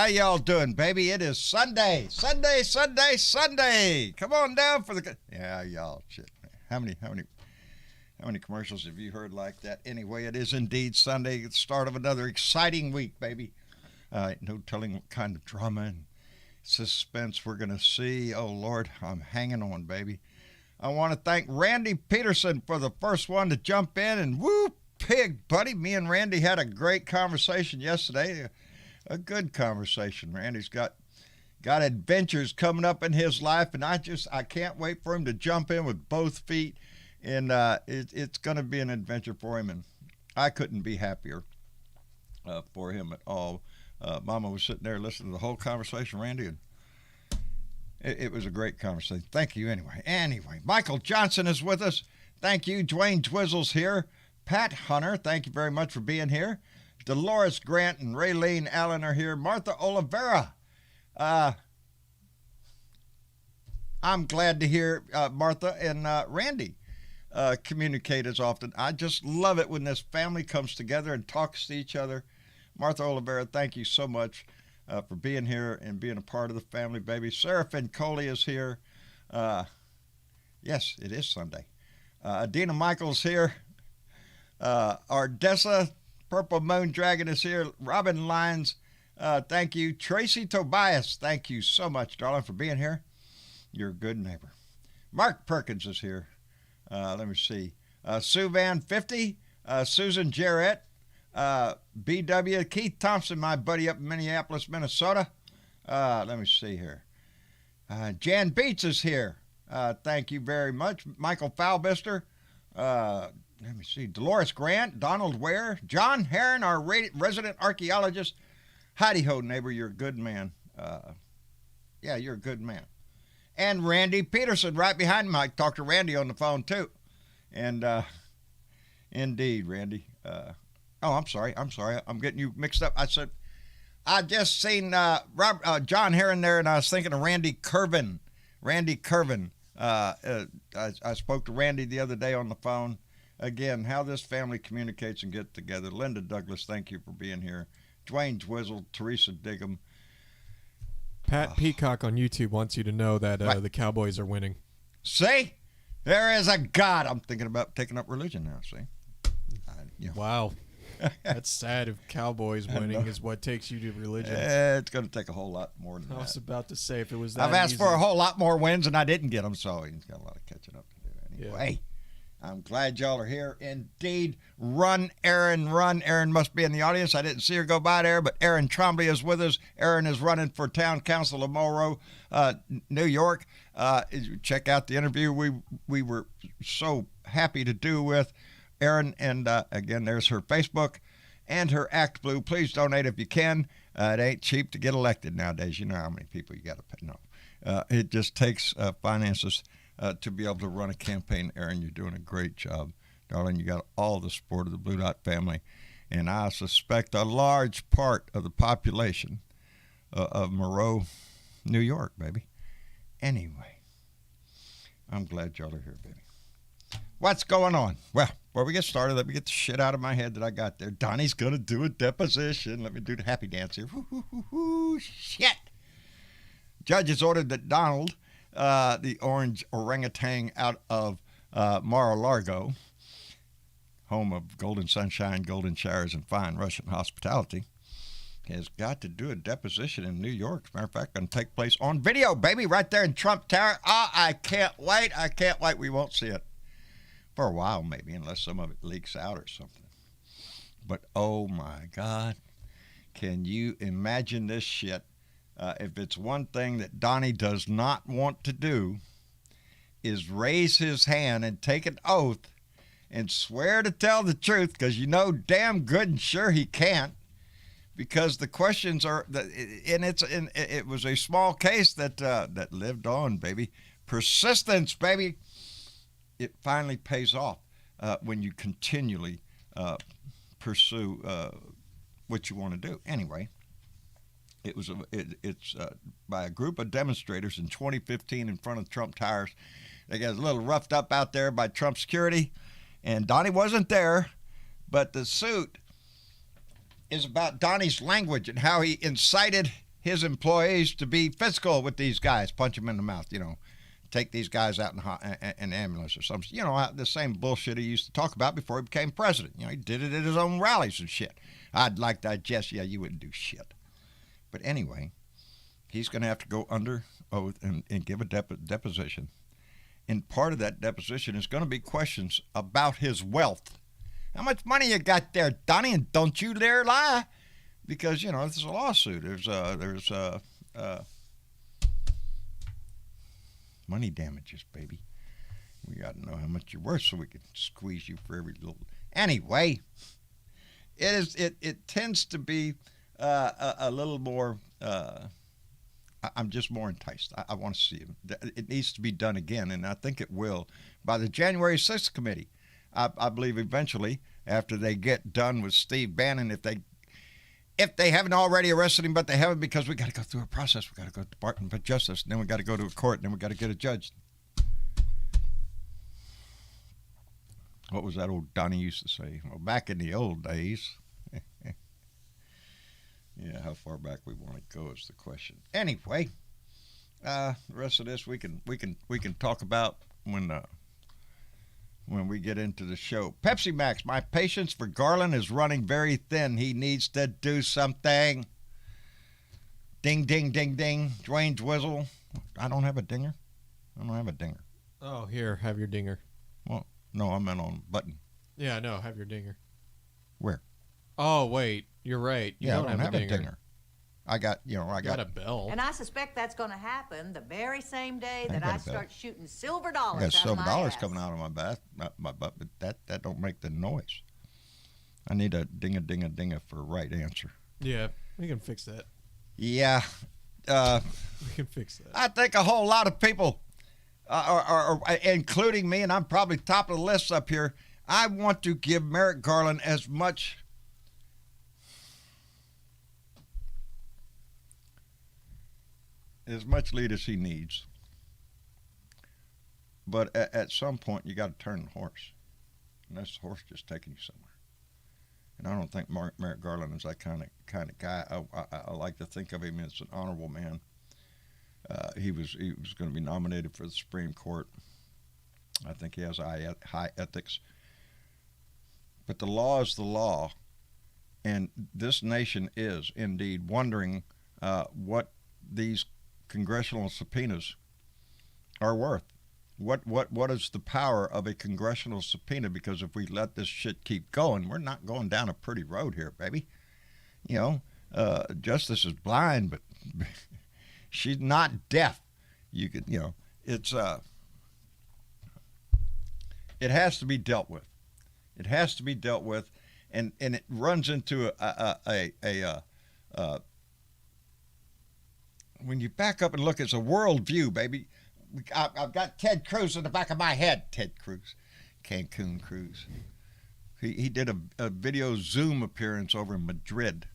How y'all doing, baby? It is Sunday. Come on down for the... Yeah, y'all, shit. How many commercials have you heard like that? Anyway, it is indeed Sunday, the start of another exciting week, baby. No telling what kind of drama and suspense we're going to see. Oh, Lord, I'm hanging on, baby. I want to thank Randy Peterson for the first one to jump in, and woo, pig, buddy. Me and Randy had a great conversation yesterday. A good conversation. Randy's got adventures coming up in his life, and I can't wait for him to jump in with both feet, and it's going to be an adventure for him, and I couldn't be happier for him at all. Mama was sitting there listening to the whole conversation, Randy, and it was a great conversation. Thank you anyway. Michael Johnson is with us. Thank you. Dwayne Twizzle's here. Pat Hunter, thank you very much for being here. Dolores Grant and Raylene Allen are here. Martha Oliveira. I'm glad to hear Martha and Randy communicate as often. I just love it when this family comes together and talks to each other. Martha Oliveira, thank you so much for being here and being a part of the family, baby. Seraphin Coley is here. Yes, it is Sunday. Dina Michaels here. Ardessa Purple Moon Dragon is here. Robin Lyons, thank you. Tracy Tobias, thank you so much, darling, for being here. You're a good neighbor. Mark Perkins is here. Let me see. Sue Van 50, Susan Jarrett, BW, Keith Thompson, my buddy up in Minneapolis, Minnesota. Let me see here. Jan Beats is here. Thank you very much. Michael Falbister. Let me see. Dolores Grant, Donald Ware, John Heron, our resident archaeologist. Howdy-ho, neighbor, you're a good man. Yeah, you're a good man. And Randy Peterson right behind him. I talked to Randy on the phone, too. And indeed, Randy. I'm sorry. I'm getting you mixed up. I just seen John Heron there, and I was thinking of Randy Kervin. I spoke to Randy the other day on the phone. Again, how this family communicates and gets together. Linda Douglas, thank you for being here. Dwayne Twizzle, Teresa Diggum. Pat Peacock on YouTube wants you to know that the Cowboys are winning. See? There is a God. I'm thinking about taking up religion now, see? Wow. That's sad if Cowboys winning is what takes you to religion. It's going to take a whole lot more than that. I was about to say, if it was that I've asked easy. for a whole lot more wins, and I didn't get them, so he's got a lot of catching up to do anyway. Yeah. I'm glad y'all are here. Indeed. Run, Erin, run. Erin must be in the audience. I didn't see her go by there, but Erin Trombley is with us. Erin is running for Town Council of Monroe, New York. Check out the interview we were so happy to do with Erin. And, again, there's her Facebook and her Act Blue. Please donate if you can. It ain't cheap to get elected nowadays. You know how many people you got to pay. No. It just takes finances to be able to run a campaign. Erin, you're doing a great job. Darling, you got all the support of the Blue Dot family. And I suspect a large part of the population of Monroe, New York, baby. Anyway, I'm glad y'all are here, baby. What's going on? Well, before we get started, let me get the shit out of my head that I got there. Donnie's going to do a deposition. Let me do the happy dance here. Shit. Judge has ordered that Donald, the orange orangutan out of Mar-a-Lago, home of golden sunshine, golden showers, and fine Russian hospitality, has got to do a deposition in New York. As a matter of fact, going to take place on video, baby, right there in Trump Tower. I can't wait. We won't see it for a while, maybe, unless some of it leaks out or something. But, oh, my God, can you imagine this shit? If it's one thing that Donnie does not want to do is raise his hand and take an oath and swear to tell the truth, because you know damn good and sure he can't, because the questions are, and it was a small case that lived on, baby. Persistence, baby. It finally pays off when you continually pursue what you want to do. Anyway, it's by a group of demonstrators in 2015 in front of Trump Towers. They got a little roughed up out there by Trump security, and Donnie wasn't there, but the suit is about Donnie's language and how he incited his employees to be physical with these guys, punch them in the mouth, take these guys out in an ambulance or something. The same bullshit he used to talk about before he became president. He did it at his own rallies and shit. I'd like that, Jess. Yeah, you wouldn't do shit. But anyway, he's going to have to go under oath and give a deposition. And part of that deposition is going to be questions about his wealth. How much money you got there, Donnie? And don't you dare lie. Because, there's a lawsuit. There's money damages, baby. We got to know how much you're worth so we can squeeze you for every little. Anyway, it tends to be a little more. I'm just more enticed. I want to see it. It needs to be done again, and I think it will by the January 6th committee. I believe eventually, after they get done with Steve Bannon, if they haven't already arrested him, but they haven't, because we got to go through a process. We got to go to the Department of Justice, and then we got to go to a court, and then we got to get a judge. What was that old Donnie used to say? Well, back in the old days. Yeah, how far back we want to go is the question. Anyway, the rest of this we can talk about when we get into the show. Pepsi Max, my patience for Garland is running very thin. He needs to do something. Ding, ding, ding, ding. Dwayne's whistle. I don't have a dinger. I don't have a dinger. Oh, here, have your dinger. Well, no, I meant on button. Yeah, no, have your dinger. Where? Oh, wait, you're right. You don't have a dinger. I got a bell. And I suspect that's going to happen the very same day that I start shooting silver dollars. I got silver dollars coming out of my butt, but that don't make the noise. I need a ding-a-ding-a-ding-a for a right answer. Yeah, we can fix that. Yeah. We can fix that. I think a whole lot of people, are including me, and I'm probably top of the list up here, I want to give Merrick Garland as much lead as he needs. But at some point, you got to turn the horse. And that's the horse just taking you somewhere. And I don't think Merrick Garland is that kind of guy. I like to think of him as an honorable man. He was going to be nominated for the Supreme Court. I think he has high ethics. But the law is the law. And this nation is indeed wondering what these congressional subpoenas are worth. What is the power of a congressional subpoena? Because if we let this shit keep going, we're not going down a pretty road here, baby. Justice is blind, but she's not deaf. You could, it's it has to be dealt with. It has to be dealt with, and it runs into when you back up and look, it's a worldview, baby. I've got Ted Cruz in the back of my head. Ted Cruz, Cancun Cruz. He did a video Zoom appearance over in Madrid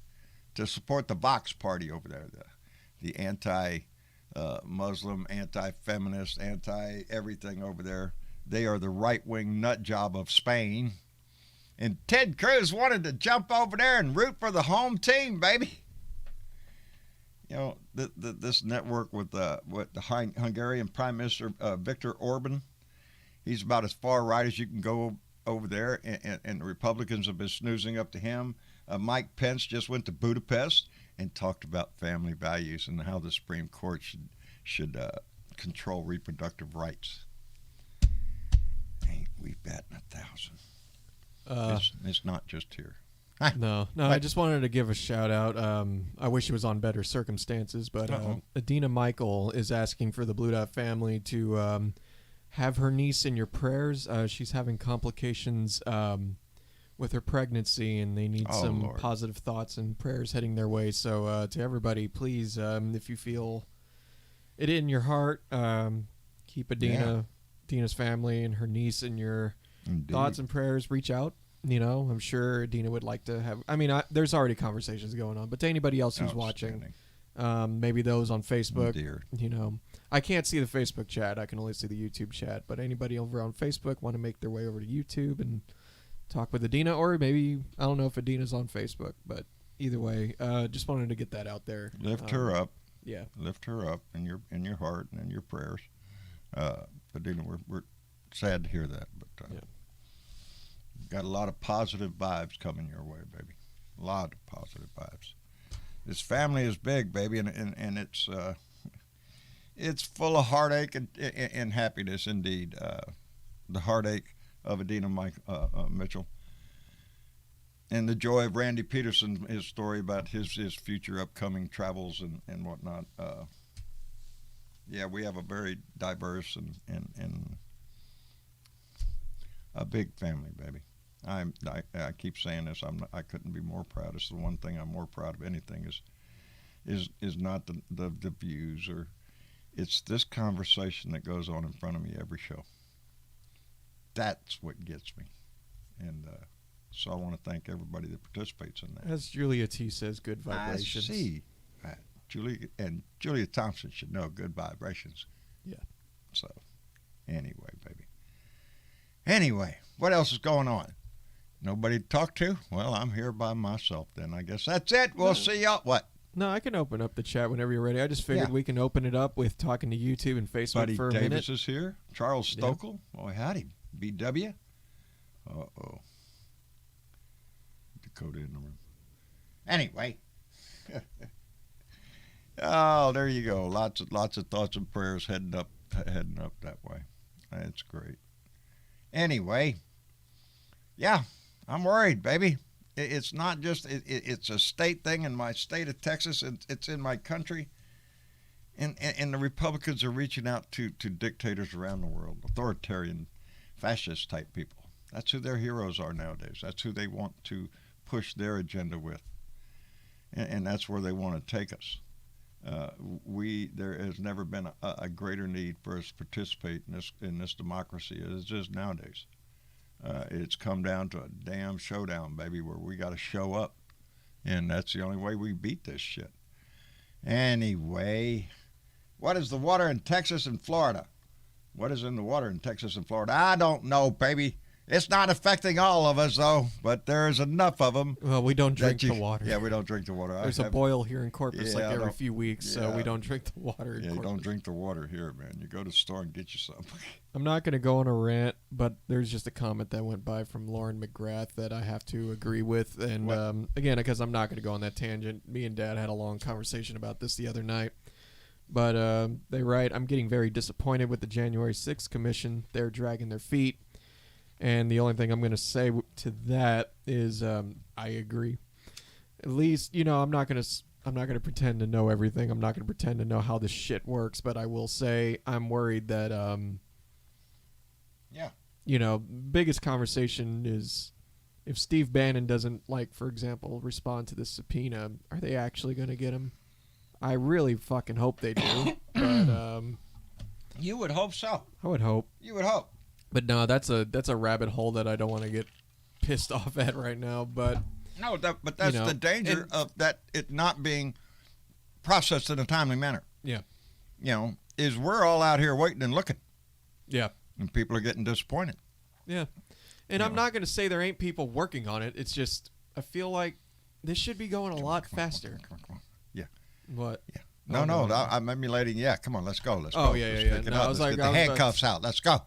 to support the Vox Party over there, the anti-Muslim, anti-feminist, anti-everything over there. They are the right-wing nut job of Spain. And Ted Cruz wanted to jump over there and root for the home team, baby. This network with the Hungarian Prime Minister Viktor Orban, he's about as far right as you can go over there, and the Republicans have been snoozing up to him. Mike Pence just went to Budapest and talked about family values and how the Supreme Court should control reproductive rights. Ain't we batting 1,000? It's not just here. No, I just wanted to give a shout out. I wish it was on better circumstances, but Adina Michael is asking for the Blue Dot family to have her niece in your prayers. She's having complications with her pregnancy, and they need some positive thoughts and prayers heading their way. So to everybody, please, if you feel it in your heart, keep Adina's family and her niece in your thoughts and prayers. Reach out. I'm sure Dina would like to have. There's already conversations going on, but to anybody else who's watching, maybe those on Facebook. I can't see the Facebook chat. I can only see the YouTube chat. But anybody over on Facebook want to make their way over to YouTube and talk with Adina, or maybe I don't know if Adina's on Facebook, but either way, just wanted to get that out there. Lift her up. Yeah. Lift her up in your heart and in your prayers. Adina, we're sad to hear that, but got a lot of positive vibes coming your way, baby. A lot of positive vibes. This family is big, baby, and it's full of heartache and happiness indeed. The heartache of Adina Mitchell, and the joy of Randy Peterson, his story about his future upcoming travels and whatnot. We have a very diverse and a big family, baby. I keep saying this. I couldn't be more proud. It's the one thing I'm more proud of. Anything is not the views, or it's this conversation that goes on in front of me every show. That's what gets me, and so I want to thank everybody that participates in that. As Julia T says, good vibrations. I see. Julia Thompson should know good vibrations. Yeah. So, anyway, baby. Anyway, what else is going on? Nobody to talk to? Well, I'm here by myself then. I guess that's it. We'll see y'all. What? No, I can open up the chat whenever you're ready. I just figured we can open it up with talking to YouTube and Facebook Buddy for a Davis minute. is here. Charles Stokel. Yeah. Boy, howdy. BW. Uh-oh. Dakota in the room. Anyway. Oh, there you go. Lots of thoughts and prayers heading up that way. That's great. Anyway, yeah, I'm worried, baby. It's not just it's a state thing in my state of Texas. It's in my country, and the Republicans are reaching out to dictators around the world, authoritarian, fascist type people. That's who their heroes are nowadays. That's who they want to push their agenda with, and that's where they want to take us. There has never been a greater need for us to participate in this democracy as it is nowadays. It's come down to a damn showdown, baby, where we got to show up, and that's the only way we beat this shit. Anyway, what is the water in Texas and Florida? What is in the water in Texas and Florida? I don't know, baby. It's not affecting all of us, though, but there's enough of them. Well, we don't drink the water. Yeah, we don't drink the water. There's a boil here in Corpus every few weeks, so we don't drink the water in Corpus. You don't drink the water here, man. You go to the store and get you some. I'm not going to go on a rant, but there's just a comment that went by from Lauren McGrath that I have to agree with. And again, because I'm not going to go on that tangent, me and Dad had a long conversation about this the other night. But they write, I'm getting very disappointed with the January 6th commission. They're dragging their feet. And the only thing I'm going to say to that is I agree. At least, I'm not going to pretend to know everything. I'm not going to pretend to know how this shit works, but I will say I'm worried that biggest conversation is if Steve Bannon doesn't, for example, respond to this subpoena, are they actually going to get him? I really fucking hope they do. But you would hope so. I would hope. You would hope. But no, that's a rabbit hole that I don't want to get pissed off at right now. But no, but that's the danger of that it not being processed in a timely manner. Yeah, is we're all out here waiting and looking. Yeah, and people are getting disappointed. Yeah, and I'm not going to say there ain't people working on it. It's just I feel like this should be going a lot faster. Come on. Yeah. What? Yeah. No, I'm emulating. Yeah, come on, let's go. Let's go. Yeah. No, let's get the handcuffs out. Let's go.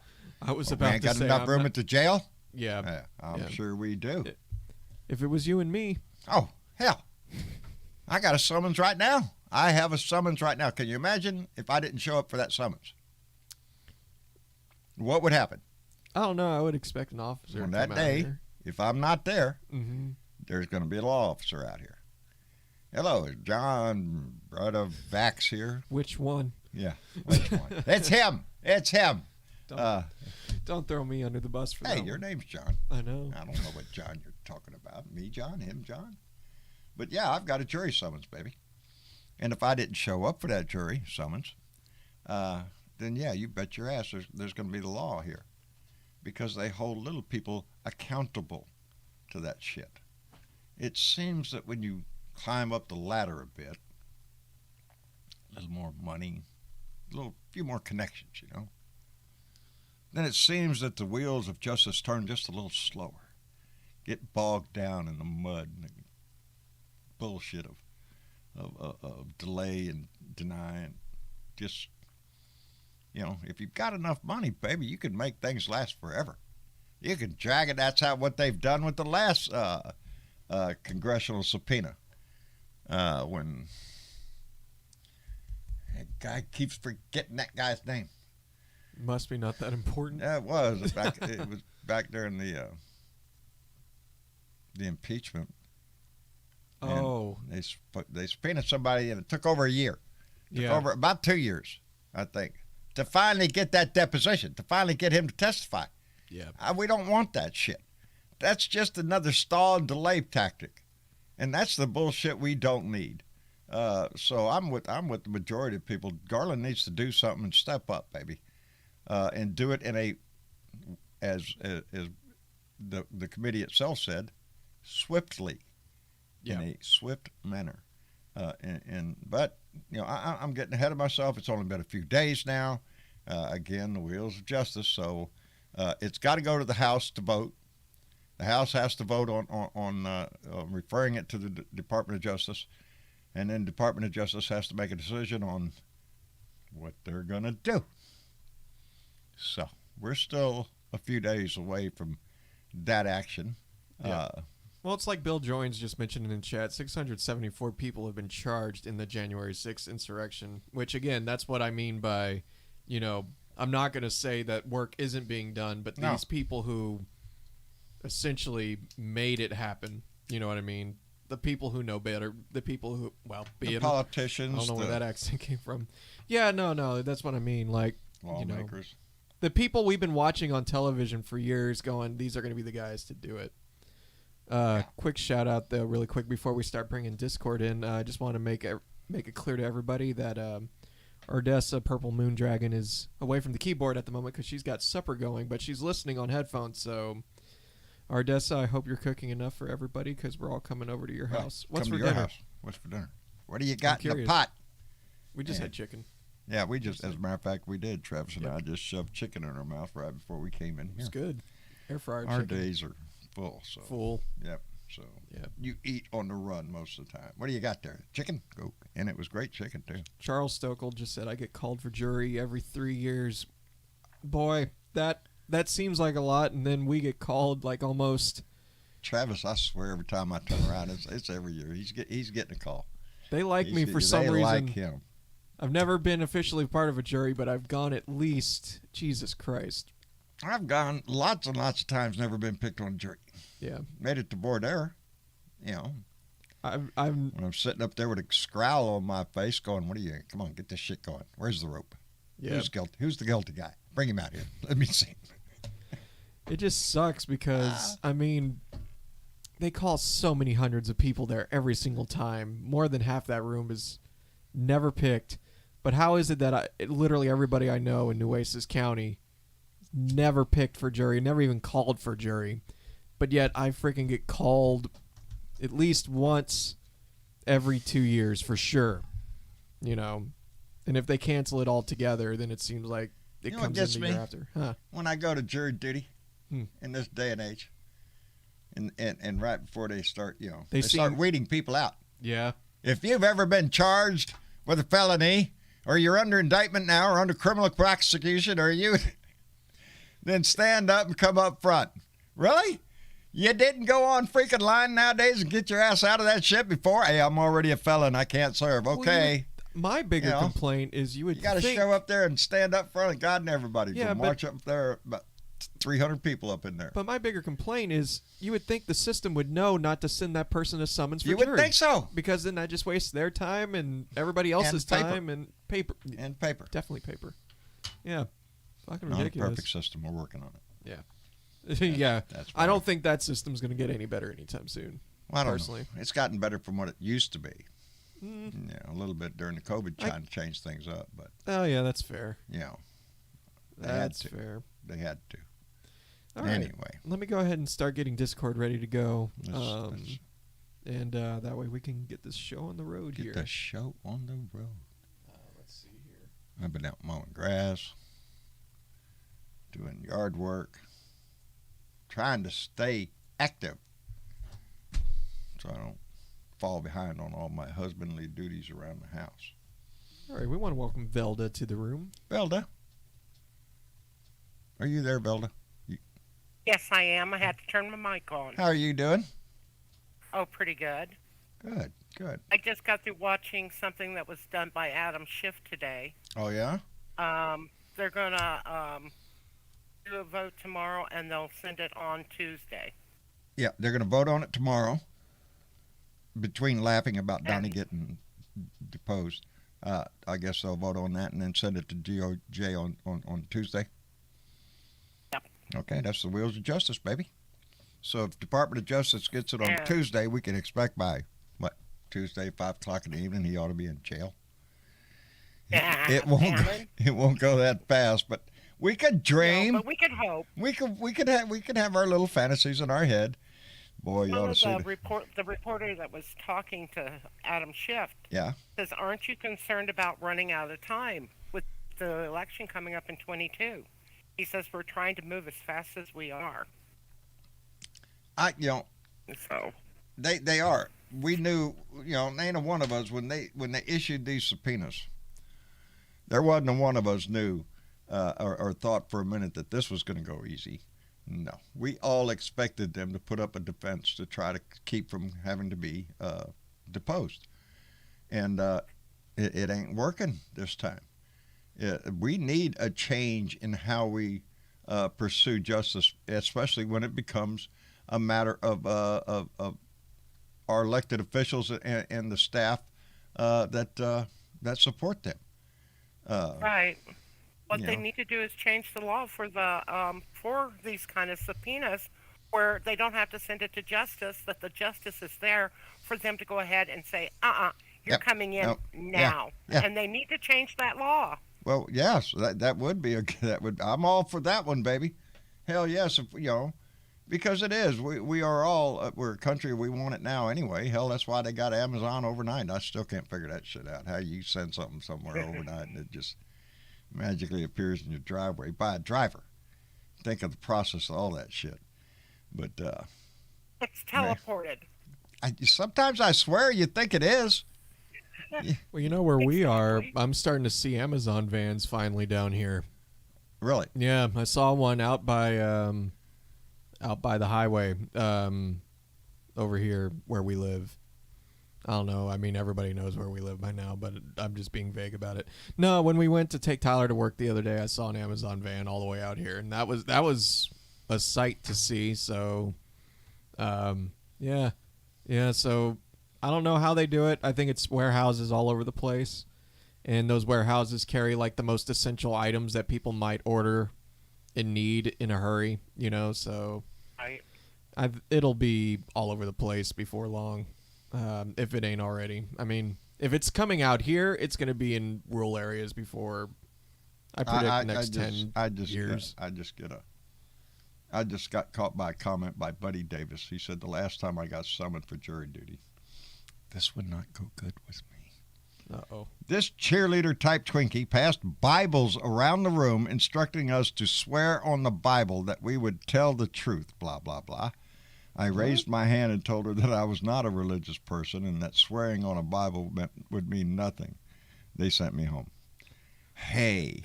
I was about to got say, enough room at the jail? Yeah. I'm sure we do. If it was you and me. Oh, hell. I got a summons right now. I have a summons right now. Can you imagine if I didn't show up for that summons? What would happen? I don't know. I would expect an officer on to that come day, out here. If I'm not there, there's going to be a law officer out here. Hello, is John Brother Vax here? Which one? Yeah, which one? It's him. It's him. Don't throw me under the bus for that. Hey, your name's John. I know. I don't know what John you're talking about. Me, John, him, John. But yeah, I've got a jury summons, baby. And if I didn't show up for that jury summons, then yeah, you bet your ass there's going to be the law here, because they hold little people accountable to that shit. It seems that when you climb up the ladder a bit, a little more money, few more connections, then it seems that the wheels of justice turn just a little slower, get bogged down in the mud and the bullshit of delay and deny, and just, if you've got enough money, baby, you can make things last forever. You can drag it. That's what they've done with the last congressional subpoena. When that guy keeps forgetting that guy's name. Must be not that important. Yeah, it was back during the impeachment. Oh, and they subpoenaed somebody, and it took over a year. Took over about 2 years, I think, to finally get that deposition, to finally get him to testify. yeah. We don't want that shit. That's just another stall and delay tactic, and that's the bullshit we don't need. So I'm with the majority of people. Garland needs to do something and step up, baby, and do it in as the committee itself said, swiftly, in a swift manner. But I'm getting ahead of myself. It's only been a few days now. Again, the wheels of justice. So it's got to go to the House to vote. The House has to vote on referring it to the Department of Justice, and then Department of Justice has to make a decision on what they're going to do. So we're still a few days away from that action. Yeah. Well, it's like Bill Joines just mentioned in chat, 674 people have been charged in the January 6th insurrection, which, again, that's what I mean by, I'm not going to say that work isn't being done, but these people who essentially made it happen, you know what I mean? The people who know better, the people who, the politicians. I don't know where that accent came from. Yeah, no, that's what I mean. Like, lawmakers. The people we've been watching on television for years going, these are going to be the guys to do it. Quick shout out though, really quick before we start bringing Discord in. I just want to make it clear to everybody that Ardessa Purple Moon Dragon is away from the keyboard at the moment because she's got supper going, but she's listening on headphones. So, Ardessa, I hope you're cooking enough for everybody because we're all coming over to your house. What's for dinner? What's for dinner? What do you got in the pot? We just had chicken. Yeah, we just, as a matter of fact, we did. Travis and I just shoved chicken in our mouth right before we came in here. It's good. Air fryer Our chicken. days are full. So. Full. Yep. So you eat on the run most of the time. What do you got there? Chicken? Go. And it was great chicken, too. Charles Stokel just said, I get called for jury every 3 years. Boy, that seems like a lot, and then we get called like almost. Travis, I swear every time I turn around, it's every year. He's getting a call. They like me for some reason. They like him. I've never been officially part of a jury, but I've gone at least, Jesus Christ. I've gone lots and lots of times, never been picked on a jury. Yeah. Made it to voir dire, when I'm sitting up there with a scowl on my face going, come on, get this shit going. Where's the rope? Yeah. Who's guilty? Who's the guilty guy? Bring him out here. Let me see. It just sucks because, they call so many hundreds of people there every single time. More than half that room is never picked. But how is it that literally everybody I know in Nueces County never picked for jury, never even called for jury, but yet I freaking get called at least once every 2 years for sure, And if they cancel it altogether, then it seems like it comes in the year after. Huh. When I go to jury duty in this day and age, and right before they start, they start weeding people out. Yeah. If you've ever been charged with a felony, or you're under indictment now, or under criminal prosecution, or then stand up and come up front. Really? You didn't go on freaking line nowadays and get your ass out of that shit before? Hey, I'm already a felon. I can't serve. Okay. My bigger complaint is you got to show up there and stand up front of God and everybody. Yeah, march up there, about 300 people up in there. But my bigger complaint is you would think the system would know not to send that person a summons for jury. You would think so. Because then that just wastes their time and everybody else's time and paper. And paper. Definitely paper. Yeah. Fucking Not ridiculous. a perfect system. We're working on it. Yeah. Yeah. I don't think that system's going to get any better anytime soon. Well, I don't personally know. It's gotten better from what it used to be. A little bit during the COVID trying to change things up, but yeah, that's fair. That's fair. They had to. All right. Anyway, let me go ahead and start getting Discord ready to go, and that way we can get this show on the road here. Get the show on the road. Let's see here. I've been out mowing grass, doing yard work, trying to stay active, so I don't fall behind on all my husbandly duties around the house. All right, we want to welcome Velda to the room. Velda, are you there, Velda? Yes, I am. I had to turn my mic on. How are you doing? Oh, pretty good. Good, good. I just got through watching something that was done by Adam Schiff today. Oh, yeah? They're going to do a vote tomorrow, and they'll send it on Tuesday. Yeah, they're going to vote on it tomorrow. Between laughing about Donnie getting deposed, I guess they'll vote on that and then send it to DOJ on Tuesday. Yep. Okay, that's the wheels of justice, baby. So if Department of Justice gets it on Tuesday, we can expect by, Tuesday, 5 o'clock in the evening, he ought to be in jail. It won't go that fast, but we could dream. No, but we could hope. We could have our little fantasies in our head. Boy, you ought to see the reporter that was talking to Adam Schiff. Yeah. Says, aren't you concerned about running out of time with the election coming up in 22? He says, we're trying to move as fast as we are. So they are. We knew, ain't a one of us when they issued these subpoenas. There wasn't a one of us knew or thought for a minute that this was going to go easy. No, we all expected them to put up a defense to try to keep from having to be deposed, and it ain't working this time. We need a change in how we pursue justice, especially when it becomes a matter of our elected officials and the staff that support them. Right. What they need to do is change the law for these kind of subpoenas, where they don't have to send it to justice. That the justice is there for them to go ahead and say, you're coming in now, and they need to change that law. Well, yes, that would be I'm all for that one, baby. Hell yes, because it is. We are all we're a country. We want it now anyway. Hell, that's why they got Amazon overnight. I still can't figure that shit out. How you send something somewhere overnight and it just magically appears in your driveway by a driver. Think of the process of all that shit. But it's teleported. Sometimes I swear you think it is. Well, where we are, I'm starting to see Amazon vans finally down here. Really? Yeah, I saw one out by the highway over here where we live. I don't know. I mean, everybody knows where we live by now, but I'm just being vague about it. No, when we went to take Tyler to work the other day, I saw an Amazon van all the way out here, and that was a sight to see. So, yeah. So I don't know how they do it. I think it's warehouses all over the place, and those warehouses carry like the most essential items that people might order and need in a hurry. So it'll be all over the place before long. If it ain't already. I mean, if it's coming out here, it's going to be in rural areas before, I predict, next 10 years. I just got caught by a comment by Buddy Davis. He said, the last time I got summoned for jury duty, this would not go good with me. Uh-oh. This cheerleader-type Twinkie passed Bibles around the room instructing us to swear on the Bible that we would tell the truth, blah, blah, blah. I raised my hand and told her that I was not a religious person and that swearing on a Bible would mean nothing. They sent me home. Hey.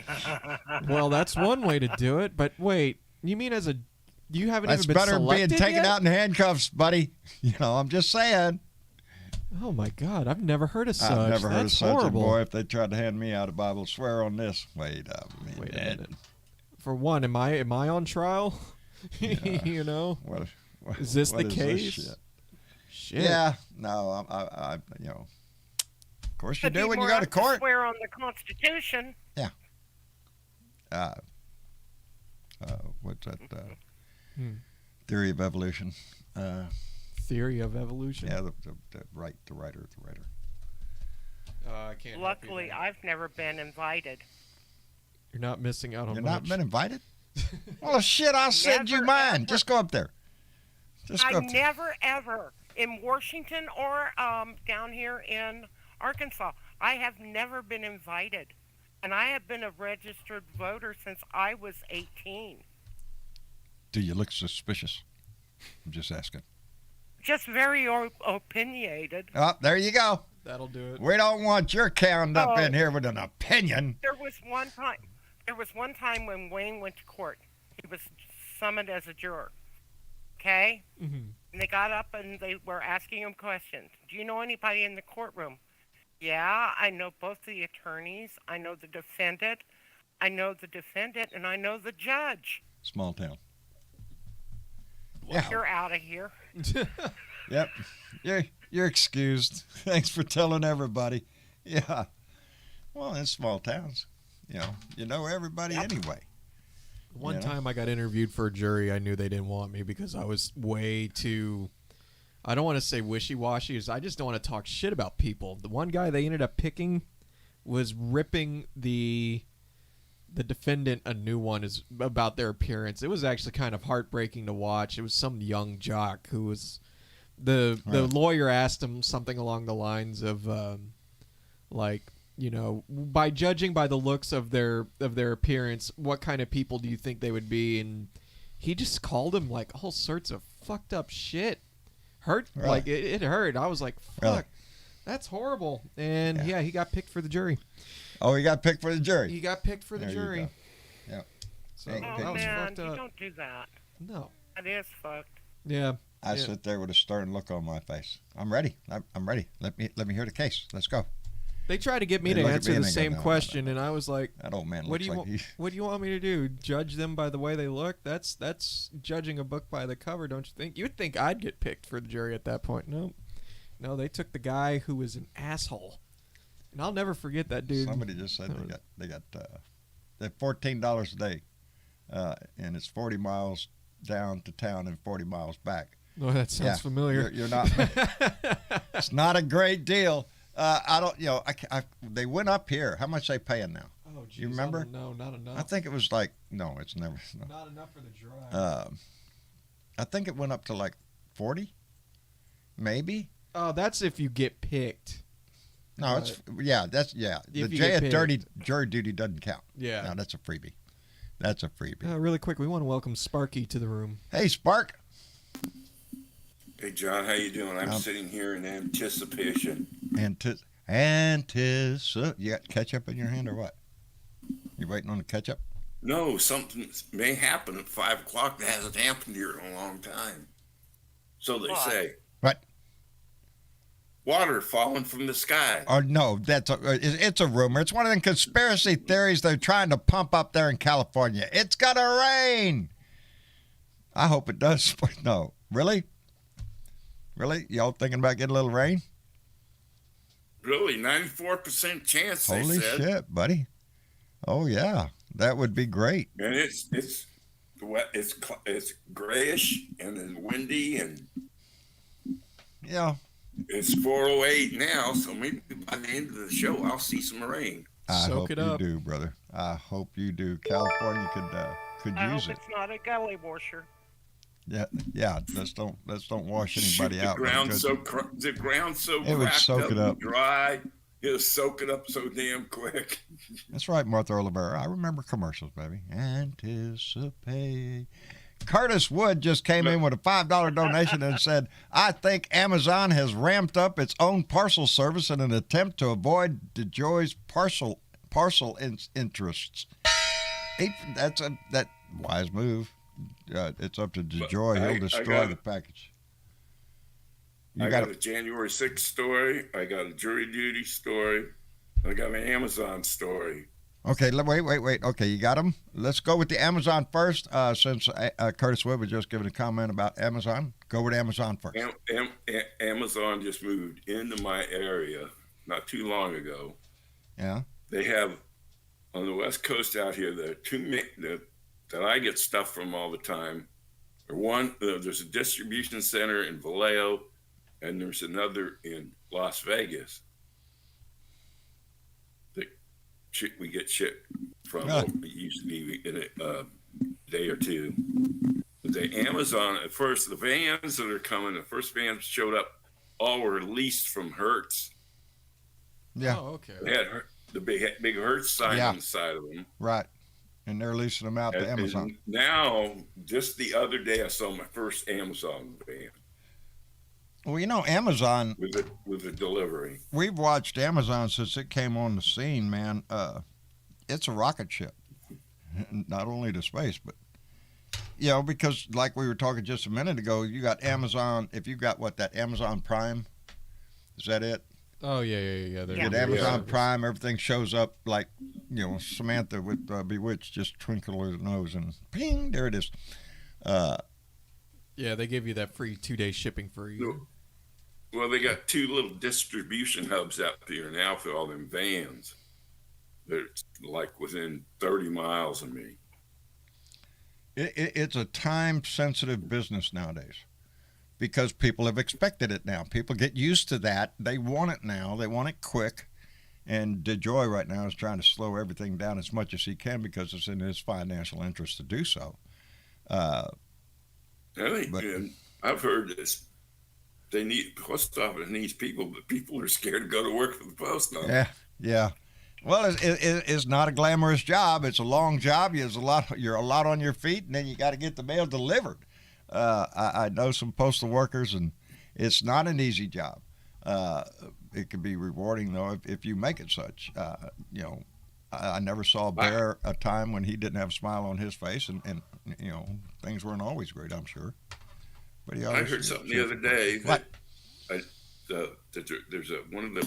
Well, that's one way to do it, but wait, you mean you haven't that's even been selected better than being taken yet? out in handcuffs, buddy. I'm just saying. Oh, my God. I've never heard of such. I've never heard of such. Horrible. Boy, if they tried to hand me out a Bible, swear on this. Wait a minute. For one, am I on trial? Yeah. Is this the case? Shit. Yeah. No, I of course you do when you go to court. Swear on the Constitution. Yeah. What's that? Theory of evolution. Theory of evolution? Yeah, the writer. I can't. Luckily, I've never been invited. You're not missing out on You're much. not been invited? Well, shit, I'll send you mine. Just go up there. Never, ever, in Washington or down here in Arkansas, I have never been invited. And I have been a registered voter since I was 18. Do you look suspicious? I'm just asking. just very opinionated. Oh, there you go. That'll do it. We don't want your cound up in here with an opinion. There was one time when Wayne went to court. He was summoned as a juror. Okay? Mm-hmm. And they got up and they were asking him questions. Do you know anybody in the courtroom? Yeah, I know both the attorneys. I know the defendant. I know the defendant, and I know the judge. Small town. Yeah. You're out of here. Yep. You're excused. Thanks for telling everybody. Yeah. Well, in small towns, you know everybody anyway. One time I got interviewed for a jury, I knew they didn't want me because I was way too, I don't want to say wishy-washy, I just don't want to talk shit about people. The one guy they ended up picking was ripping the defendant a new one is about their appearance. It was actually kind of heartbreaking to watch. It was some young jock who was the lawyer asked him something along the lines of by judging by the looks of their appearance, what kind of people do you think they would be? And he just called him like all sorts of fucked up shit. Hurt really? Like it hurt. I was like, fuck, really? That's horrible. And yeah, he got picked for the jury. Oh, he got picked for the jury. He got picked for the jury. Yeah. So that was fucked up. You don't do that. No. That is fucked. Yeah. I sit there with a stern look on my face. I'm ready. I'm ready. Let me hear the case. Let's go. They tried to get me to answer the same question, and I was like, "That old man what looks like he." What do you want me to do? Judge them by the way they look? That's judging a book by the cover, don't you think? You'd think I'd get picked for the jury at that point. No, they took the guy who was an asshole, and I'll never forget that dude. Somebody just said they got $14 a day, and it's 40 miles down to town and 40 miles back. Oh, that sounds familiar. You're not. It's not a great deal. I don't. They went up here. How much they paying now? Oh, geez, you remember? No, not enough. I think it was like it's never. No. Not enough for the drive. I think it went up to like 40, maybe. Oh, that's if you get picked. No, The jury duty doesn't count. Yeah. No, that's a freebie. That's a freebie. Really quick, we want to welcome Sparky to the room. Hey, Spark. Hey, John, how you doing? I'm sitting here in anticipation. You got ketchup in your hand or what? You waiting on the ketchup? No, something may happen at 5 o'clock that hasn't happened here in a long time. So they say. What? Water falling from the sky. Oh, no, it's a rumor. It's one of them conspiracy theories they're trying to pump up there in California. It's going to rain. I hope it does. No. Really? Really? Y'all thinking about getting a little rain? Really? 94% chance, they Holy said. shit, buddy. Oh, yeah. That would be great. And it's wet. It's grayish and then windy and... Yeah. It's 4:08 now, so maybe by the end of the show, I'll see some rain. I hope you do, brother. I hope you do. California could use it. I hope it's not a gully washer. Yeah. Let's don't wash anybody out. The ground's so it would soak it up. Dry. It'll soak it up so damn quick. That's right, Martha Olivera. I remember commercials, baby. Anticipate. Curtis Wood just came in with a $5 donation and said, I think Amazon has ramped up its own parcel service in an attempt to avoid DeJoy's parcel interests. That wise move. It's up to DeJoy. He'll destroy the package. I got a January 6th story. I got a jury duty story. I got an Amazon story. Okay, wait. Okay, you got them? Let's go with the Amazon first, since Curtis Wood was just giving a comment about Amazon. Go with Amazon first. Amazon just moved into my area not too long ago. Yeah. They have, on the West Coast out here, there are two that I get stuff from all the time. There's a distribution center in Vallejo, and there's another in Las Vegas. We get shit from. It used to be in a day or two. The Amazon at first, the vans that are coming, the first vans showed up, all were leased from Hertz. Yeah. Oh, okay. They had the big Hertz sign on the side of them. Right. And they're leasing them out to Amazon. And now, just the other day, I saw my first Amazon van. Well, Amazon with the delivery. We've watched Amazon since it came on the scene, man. It's a rocket ship, not only to space, but because like we were talking just a minute ago, you got Amazon. If you got that Amazon Prime, is that it? Oh yeah. You get Amazon Prime, everything shows up like Samantha with Bewitched, just twinkle her nose and ping, there it is. Yeah, they give you that free 2-day shipping for you. Well, they got 2 little distribution hubs out there now for all them vans. They're like within 30 miles of me. It's a time-sensitive business nowadays because people have expected it now. People get used to that. They want it now. They want it quick. And DeJoy right now is trying to slow everything down as much as he can because it's in his financial interest to do so. I've heard this. Post office needs people, but people are scared to go to work for the post office. Yeah. Well, it's not a glamorous job. It's a long job. You're a lot on your feet, and then you got to get the mail delivered. I know some postal workers, and it's not an easy job. It can be rewarding though if you make it such. I never saw Bear a time when he didn't have a smile on his face, and things weren't always great, I'm sure. But I heard something the other day that there's one of the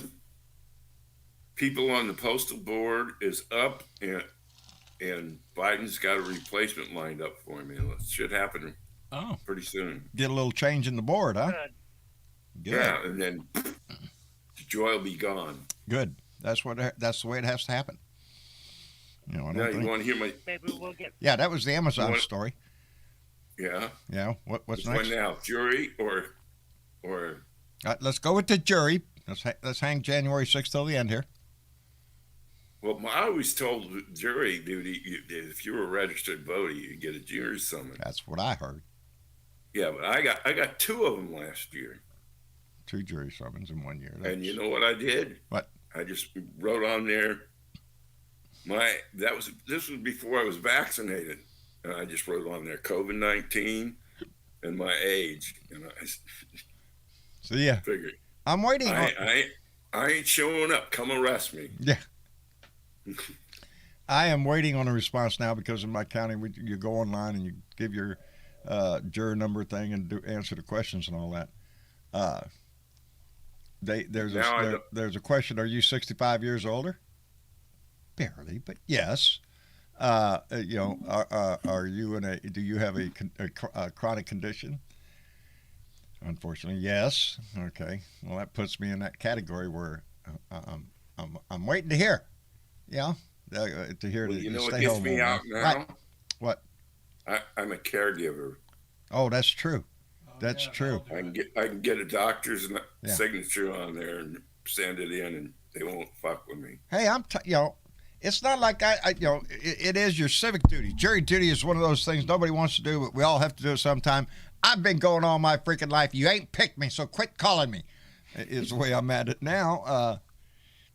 people on the postal board is up, and Biden's got a replacement lined up for him. It should happen pretty soon. Get a little change in the board, huh? Good. Yeah, and then Joy will be gone. Good. That's the way it has to happen. You want to hear my? Maybe we'll get. Yeah, that was the Amazon story. Yeah. Yeah. What's next? What now? Jury or? Let's go with the jury. Let's hang January 6th till the end here. Well, I always told jury duty, if you were a registered voter, you get a jury summons. That's what I heard. Yeah, but I got 2 of them last year. 2 jury summons in 1 year. And you know what I did? What? I just wrote on there this was before I was vaccinated. And I just wrote on there COVID-19 and my age. And So yeah. Figured. I'm waiting. I ain't showing up. Come arrest me. Yeah. I am waiting on a response now because in my county, you go online and you give your juror number thing and answer the questions and all that. There's a question. Are you 65 years older? Barely, but yes. Are you do you have a chronic condition? Unfortunately, yes. Okay. Well, that puts me in that category where I'm waiting to hear. Yeah. To hear you know stay what gets home me out now? Right. What? I'm a caregiver. Oh, that's true. That's true. I can get a doctor's signature on there and send it in, and they won't fuck with me. Hey, it's not like it is your civic duty. Jury duty is one of those things nobody wants to do, but we all have to do it sometime. I've been going all my freaking life. You ain't picked me, so quit calling me. Is the way I'm at it now.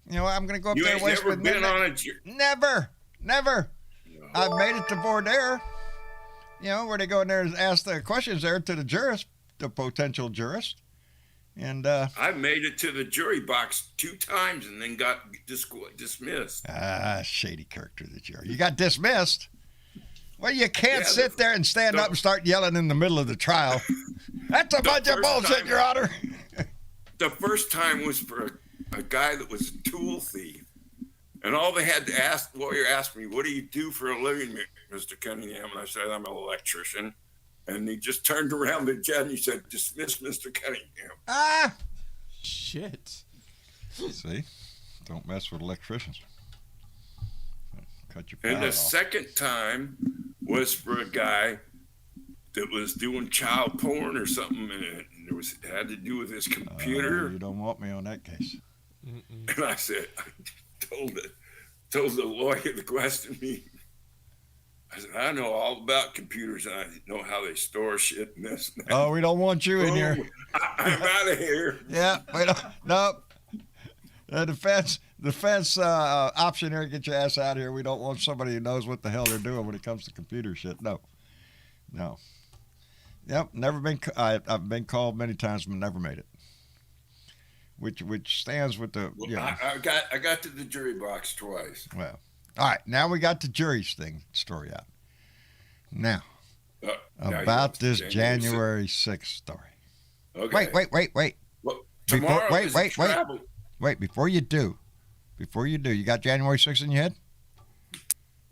I'm going to go up there and waste my been on a Never. No. I've made it to voir dire. Where they go in there and ask the questions there to the jurist, the potential jurist. And I made it to the jury box 2 times and then got dismissed. Shady character, the jury. You got dismissed? Well, you can't sit there and stand up and start yelling in the middle of the trial. That's a bunch of bullshit, Your Honor. The first time was for a guy that was a tool thief. And all they had to ask, the lawyer asked me, what do you do for a living, Mr. Cunningham? And I said, I'm an electrician. And he just turned around to the judge and he said, dismiss Mr. Cunningham. Shit. See? Don't mess with electricians. Cut your And the off. second time was for a guy that was doing child porn or something, and it had to do with his computer. You don't want me on that case. And I said, told the lawyer that questioned me, I said, I know all about computers, and I know how they store shit and this and that. Oh, we don't want you in here. I'm out of here. Yeah, we don't. Nope. The defense option here, get your ass out of here. We don't want somebody who knows what the hell they're doing when it comes to computer shit. No. Yep, never been. I've been called many times, but never made it. which stands with the. Well, You know, I got to the jury box twice. well, all right. Now we got the jury's story out. Now Now about you this want January 6th story. Okay. Wait. Well, tomorrow wait. travel. Wait, before you do, you got January 6th in your head?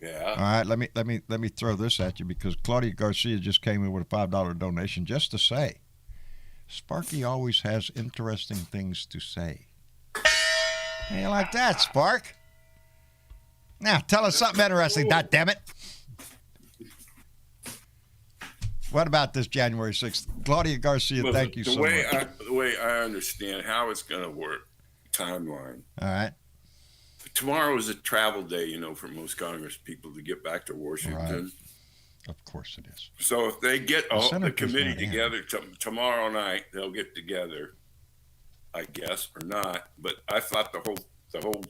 Yeah. All right, let me throw this at you because Claudia Garcia just came in with a $5 donation just to say, Sparky always has interesting things to say. How you like that, Spark? Now tell us something interesting, goddammit. What about this January 6th? Claudia Garcia, Well, thank you so much. The way I understand how it's going to work, timeline. All right. Tomorrow is a travel day, you know, for most Congress people to get back to Washington. Right. Of course it is. So if they get the Senator's committee not in. together tomorrow night, they'll get together, I guess, or not. But I thought the whole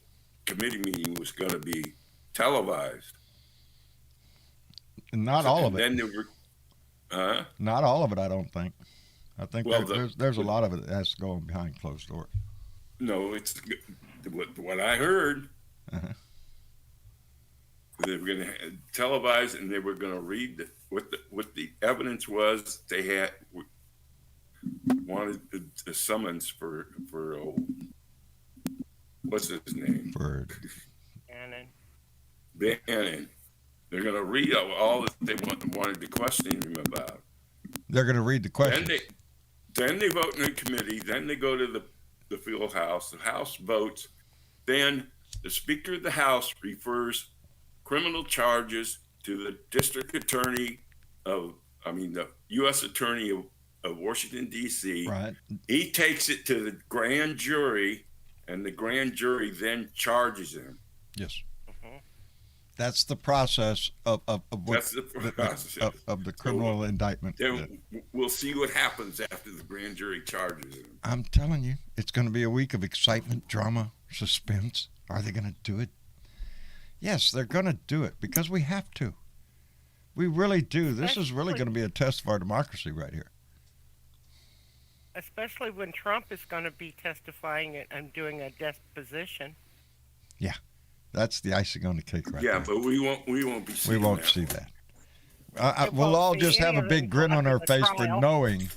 committee meeting was going to be televised. Not all of it. Then there were, Not all of it, I don't think. I think Well, there's a lot of it that has to go on behind closed doors. no, it's what I heard. Uh-huh. They were going to televise, and they were going to read what the evidence was. They wanted the summons for what's his name? For Bannon. They're going to read all that they wanted to question him about. they're going to read the questions. Then they vote in the committee. Then they go to the field house. The House votes. Then the Speaker of the House refers criminal charges to the district attorney the U.S. Attorney of Washington, D.C. Right. He takes it to the grand jury, and the grand jury then charges him. Yes. That's the process of That's the process. of the criminal indictment. Then we'll see what happens after the grand jury charges him. I'm telling you, it's going to be a week of excitement, drama, suspense. Are they going to do it? Yes, they're going to do it because we have to. We really do. This is really going to be a test of our democracy right here. Especially when Trump is going to be testifying and doing a deposition. Yeah, that's the icing on the cake right there. Yeah, but we won't be seeing We won't that. see that. We'll all just have a big grin on our face for trial. knowing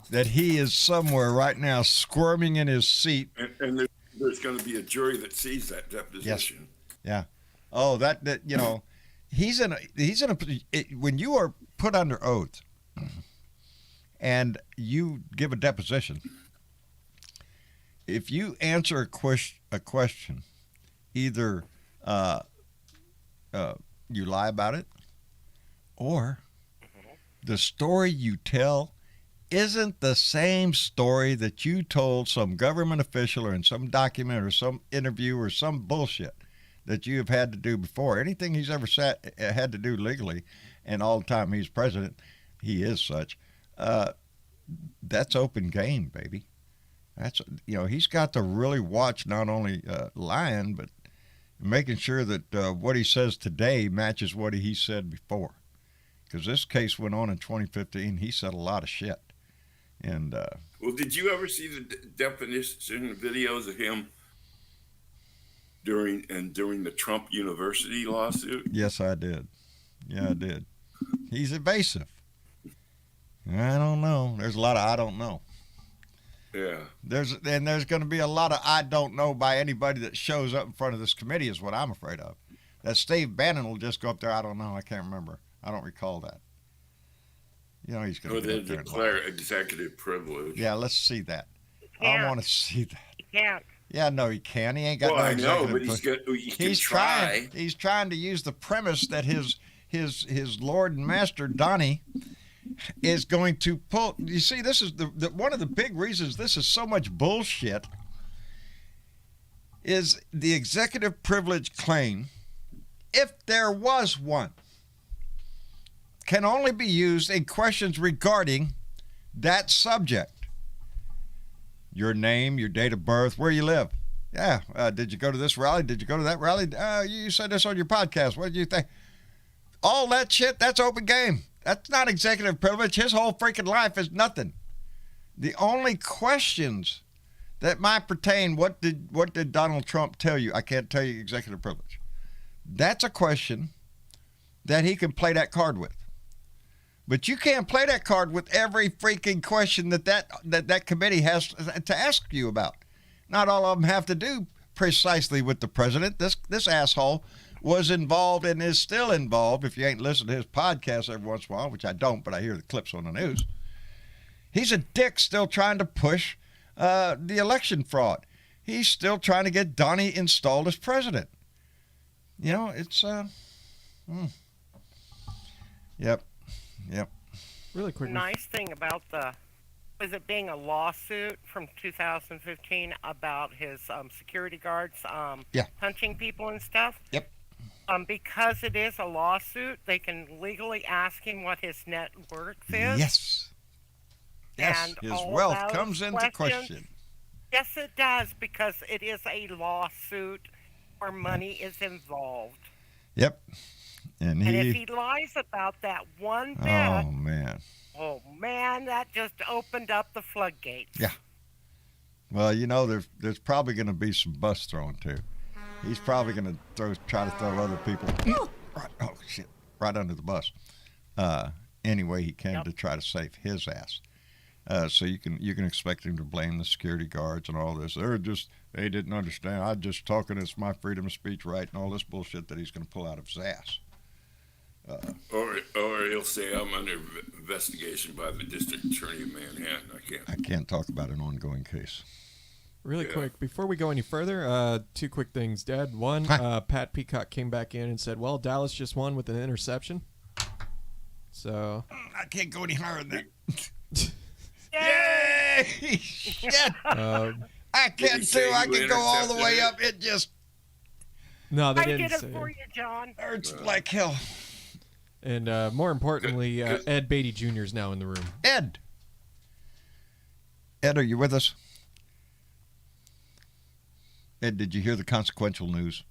that he is somewhere right now squirming in his seat. And there's going to be a jury that sees that deposition. Yeah. Oh, that you know, he's in a when you are put under oath and you give a deposition, if you answer a question, either you lie about it, or the story you tell isn't the same story that you told some government official or in some document or some interview or some bullshit that you have had to do before. Anything he's ever had to do legally, and all the time he's president, he is such. That's open game, baby. That's, you know, he's got to really watch not only lying, but making sure that what he says today matches what he said before. Because this case went on in 2015. He said a lot of shit. And Well, did you ever see the definition videos of him during the Trump University lawsuit? yes, I did. Yeah, I did. He's evasive. I don't know. There's a lot of I don't know. Yeah. There's going to be a lot of I don't know by anybody that shows up in front of this committee is what I'm afraid of. That Steve Bannon will just go up there. I don't know. I can't remember. I don't recall that. You know, he's going to declare executive privilege. Yeah, let's see that. Yeah. I want to see that. He can't. Yeah, no, he can't. He ain't got Well, no I know, executive but privilege. he can try. He's trying to use the premise that his Lord and Master Donnie is going to pull. You see, this is the one of the big reasons this is so much bullshit. Is the executive privilege claim, if there was one, can only be used in questions regarding that subject. Your name, your date of birth, where you live. Yeah, did you go to this rally? Did you go to that rally? You said this on your podcast. What did you think? All that shit, that's open game. That's not executive privilege. His whole freaking life is nothing. The only questions that might pertain. What did Donald Trump tell you? I can't tell you executive privilege. That's a question that he can play that card with. But you can't play that card with every freaking question that committee has to ask you about. Not all of them have to do precisely with the president. This asshole was involved and is still involved. If you ain't listened to his podcast every once in a while, which I don't, but I hear the clips on the news. He's a dick still trying to push the election fraud. He's still trying to get Donnie installed as president. You know, it's Yep. Really quick. Nice thing about was it being a lawsuit from 2015 about his security guards punching people and stuff? Yep. Because it is a lawsuit, they can legally ask him what his net worth is. Yes. Yes, his wealth comes into question. Yes, it does, because it is a lawsuit where money is involved. Yep. And if he lies about that one bit, oh man, that just opened up the floodgates. Yeah. Well, you know, there's probably going to be some bus throwing too. He's probably going to try to throw other people right under the bus. Any way he can to try to save his ass. So you can expect him to blame the security guards and all this. They didn't understand. I'm just talking. It's my freedom of speech right and all this bullshit that he's going to pull out of his ass. Or he'll say, I'm under investigation by the district attorney of Manhattan. I can't talk about an ongoing case. Really quick, before we go any further, two quick things, Dad. One, Pat Peacock came back in and said, well, Dallas just won with an interception. So I can't go any higher than that. Yay! Shit! I can't do. I can go all the way up. It just... No, they I didn't did it say for you, John. Hurts like hell. And more importantly, Ed Beatty Jr. is now in the room. Ed, are you with us? Ed, did you hear the consequential news?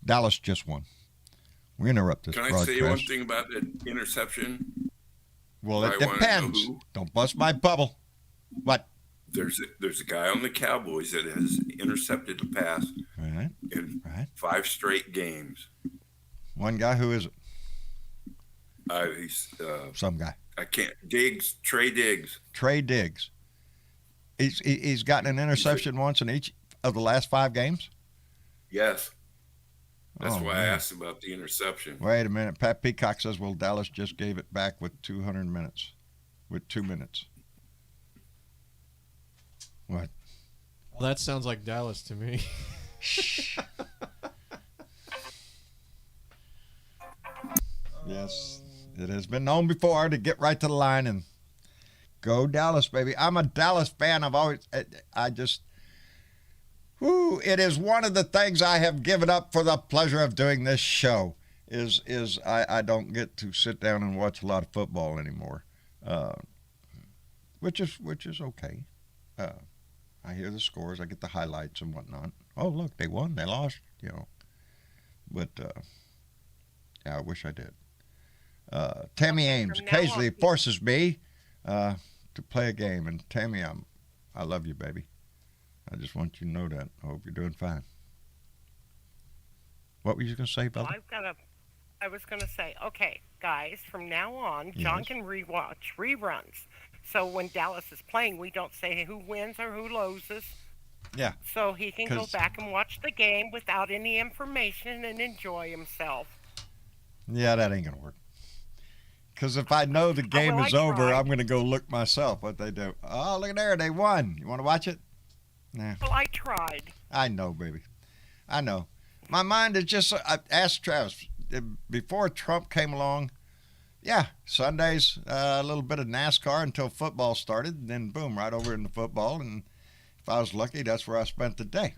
Dallas just won. We interrupt this broadcast. Can I say one thing about the interception? Well, it depends. Don't bust my bubble. What? There's a guy on the Cowboys that has intercepted a pass in 5 straight games. One guy, who is it? He's some guy. I can't. Trey Diggs. Trey Diggs. He's gotten an interception once in each of the last 5 games? Yes. That's why I asked about the interception. Wait a minute. Pat Peacock says, well, Dallas just gave it back with 200 minutes. With 2 minutes. What? Well, that sounds like Dallas to me. Yes. It has been known before to get right to the line and go Dallas, baby. I'm a Dallas fan. It is one of the things I have given up for the pleasure of doing this show is I don't get to sit down and watch a lot of football anymore, which is okay. I hear the scores. I get the highlights and whatnot. Oh, look, they won. They lost, But, yeah, I wish I did. Tammy Ames occasionally forces me to play a game. And Tammy, I love you, baby. I just want you to know that. I hope you're doing fine. What were you going to say, brother? I was going to say, okay, guys, from now on, John can rewatch reruns. So when Dallas is playing, we don't say who wins or who loses. Yeah. So he can go back and watch the game without any information and enjoy himself. Yeah, that ain't going to work. Because if I know the game is over, I'm going to go look myself what they do. Oh, look at there. They won. You want to watch it? Nah. Well, I tried. I know, baby. I know. My mind is just... I asked Travis, before Trump came along, yeah, Sundays, a little bit of NASCAR until football started, and then boom, right over into football. And if I was lucky, that's where I spent the day.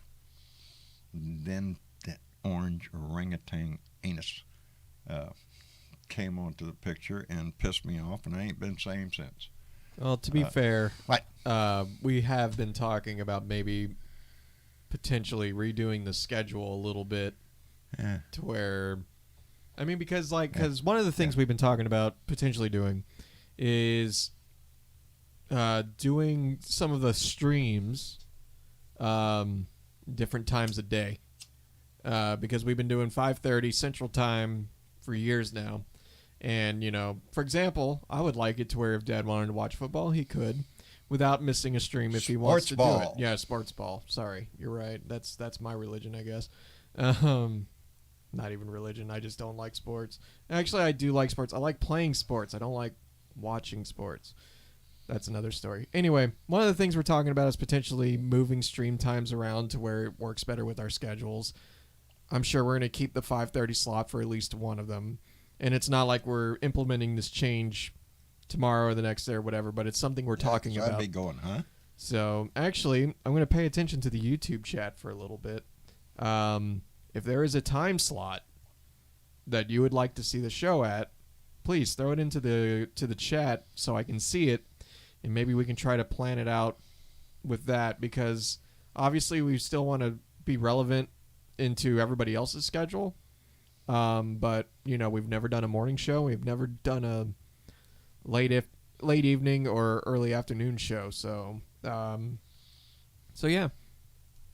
And then that orange orangutan anus came onto the picture and pissed me off, and I ain't been the same since. Well, to be fair, what? We have been talking about maybe potentially redoing the schedule a little bit to where, I mean, because one of the things we've been talking about potentially doing is doing some of the streams different times a day, because we've been doing 5:30 Central Time for years now. And, you know, for example, I would like it to where if Dad wanted to watch football, he could without missing a stream if he wants to do it. Yeah, sports ball. Sorry, you're right. That's my religion, I guess. Not even religion. I just don't like sports. Actually, I do like sports. I like playing sports. I don't like watching sports. That's another story. Anyway, one of the things we're talking about is potentially moving stream times around to where it works better with our schedules. I'm sure we're going to keep the 5:30 slot for at least one of them. And it's not like we're implementing this change tomorrow or the next day or whatever, but it's something we're talking about. I'd be going, huh? So, actually, I'm going to pay attention to the YouTube chat for a little bit. If there is a time slot that you would like to see the show at, please throw it into the chat so I can see it, and maybe we can try to plan it out with that, because obviously we still want to be relevant into everybody else's schedule. But, you know, we've never done a morning show. We've never done a late evening or early afternoon show. So yeah,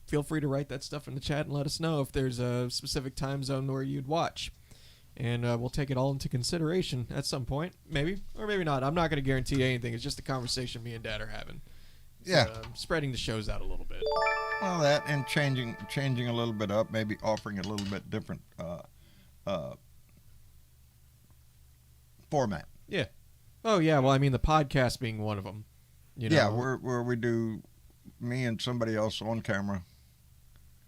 feel free to write that stuff in the chat and let us know if there's a specific time zone where you'd watch. And we'll take it all into consideration at some point, maybe, or maybe not. I'm not going to guarantee anything. It's just a conversation me and Dad are having. Yeah. Spreading the shows out a little bit. Well, that and changing a little bit up, maybe offering a little bit different format. Yeah. Oh, yeah. Well, I mean, the podcast being one of them. You know? Yeah, where we do me and somebody else on camera.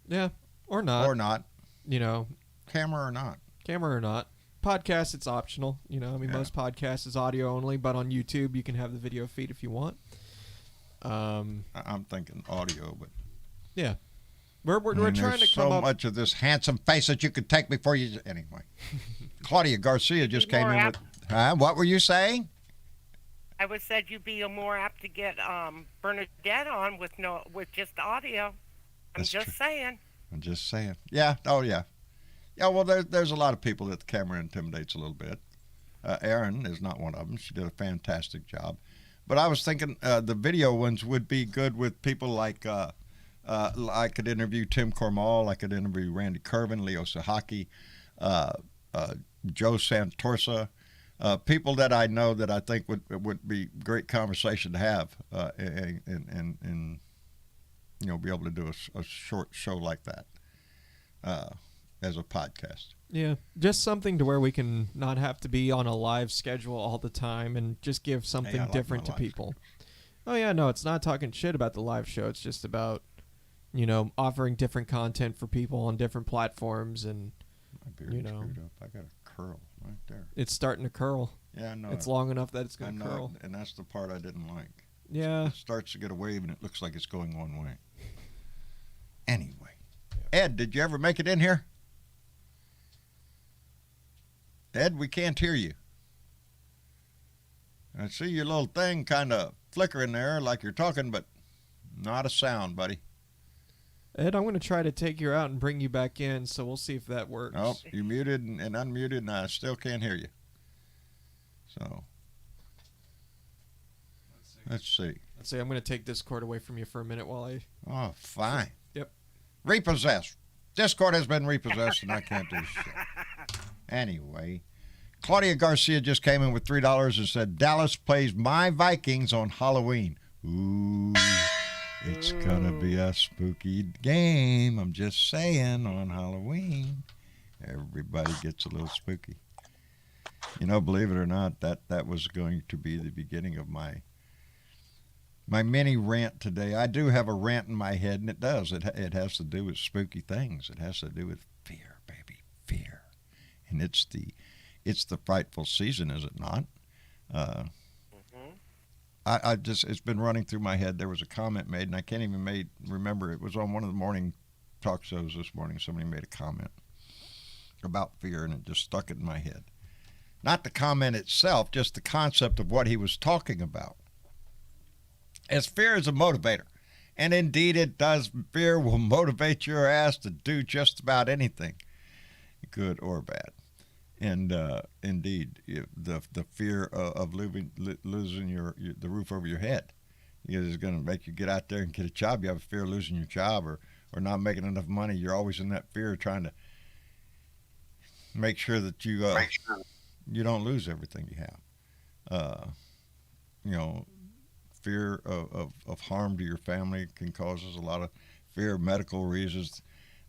Yeah, or not. Or not. You know. Camera or not. Camera or not. Podcast, it's optional. You know, I mean, most podcasts is audio only, but on YouTube, you can have the video feed if you want. I'm thinking audio, but yeah, we're trying to come so up. much of this handsome face that you could take before you. Anyway, Claudia Garcia just came in with. What were you saying? I was said you'd be more apt to get Bernadette on with just audio. I'm just saying. I'm just saying. Yeah. Oh yeah. Yeah. Well, there's a lot of people that the camera intimidates a little bit. Erin is not one of them. She did a fantastic job. But I was thinking the video ones would be good with people like I could interview Tim Cormall, I could interview Randy Kervin, Leo Sahaki, Joe Santorsa, people that I know that I think would be great conversation to have, and you know, be able to do a short show like that as a podcast. Yeah, just something to where we can not have to be on a live schedule all the time and just give something different to people. Oh, yeah, no, it's not talking shit about the live show. It's just about, you know, offering different content for people on different platforms. And, you know, I got a curl right there. It's starting to curl. Yeah, I know. It's long enough that it's going to curl. And that's the part I didn't like. Yeah. It starts to get a wave and it looks like it's going one way. Anyway. Ed, did you ever make it in here? Ed, we can't hear you. I see your little thing kind of flickering there like you're talking, but not a sound, buddy. Ed, I'm going to try to take you out and bring you back in, so we'll see if that works. Nope, you muted and unmuted, and I still can't hear you. So, let's see. I'm going to take Discord away from you for a minute while I... Oh, fine. Yep. Repossessed. Discord has been repossessed, and I can't do shit. Anyway, Claudia Garcia just came in with $3 and said, Dallas plays my Vikings on Halloween. Ooh, it's going to be a spooky game. I'm just saying, on Halloween. Everybody gets a little spooky. You know, believe it or not, that was going to be the beginning of my mini rant today. I do have a rant in my head, and it does. It has to do with spooky ththings. It has to do with fear, baby, fear. And it's the frightful season, is it not? I just, it's been running through my head. There was a comment made, and I can't even remember. It was on one of the morning talk shows this morning. Somebody made a comment about fear, and it just stuck in my head. Not the comment itself, just the concept of what he was talking about. As fear is a motivator, and indeed it does. Fear will motivate your ass to do just about anything, good or bad. And indeed, the fear of losing the roof over your head It's going to make you get out there and get a job. You have a fear of losing your job or not making enough money. You're always in that fear of trying to make sure that you don't lose everything you have. Fear of harm to your family can cause us a lot of fear of medical reasons.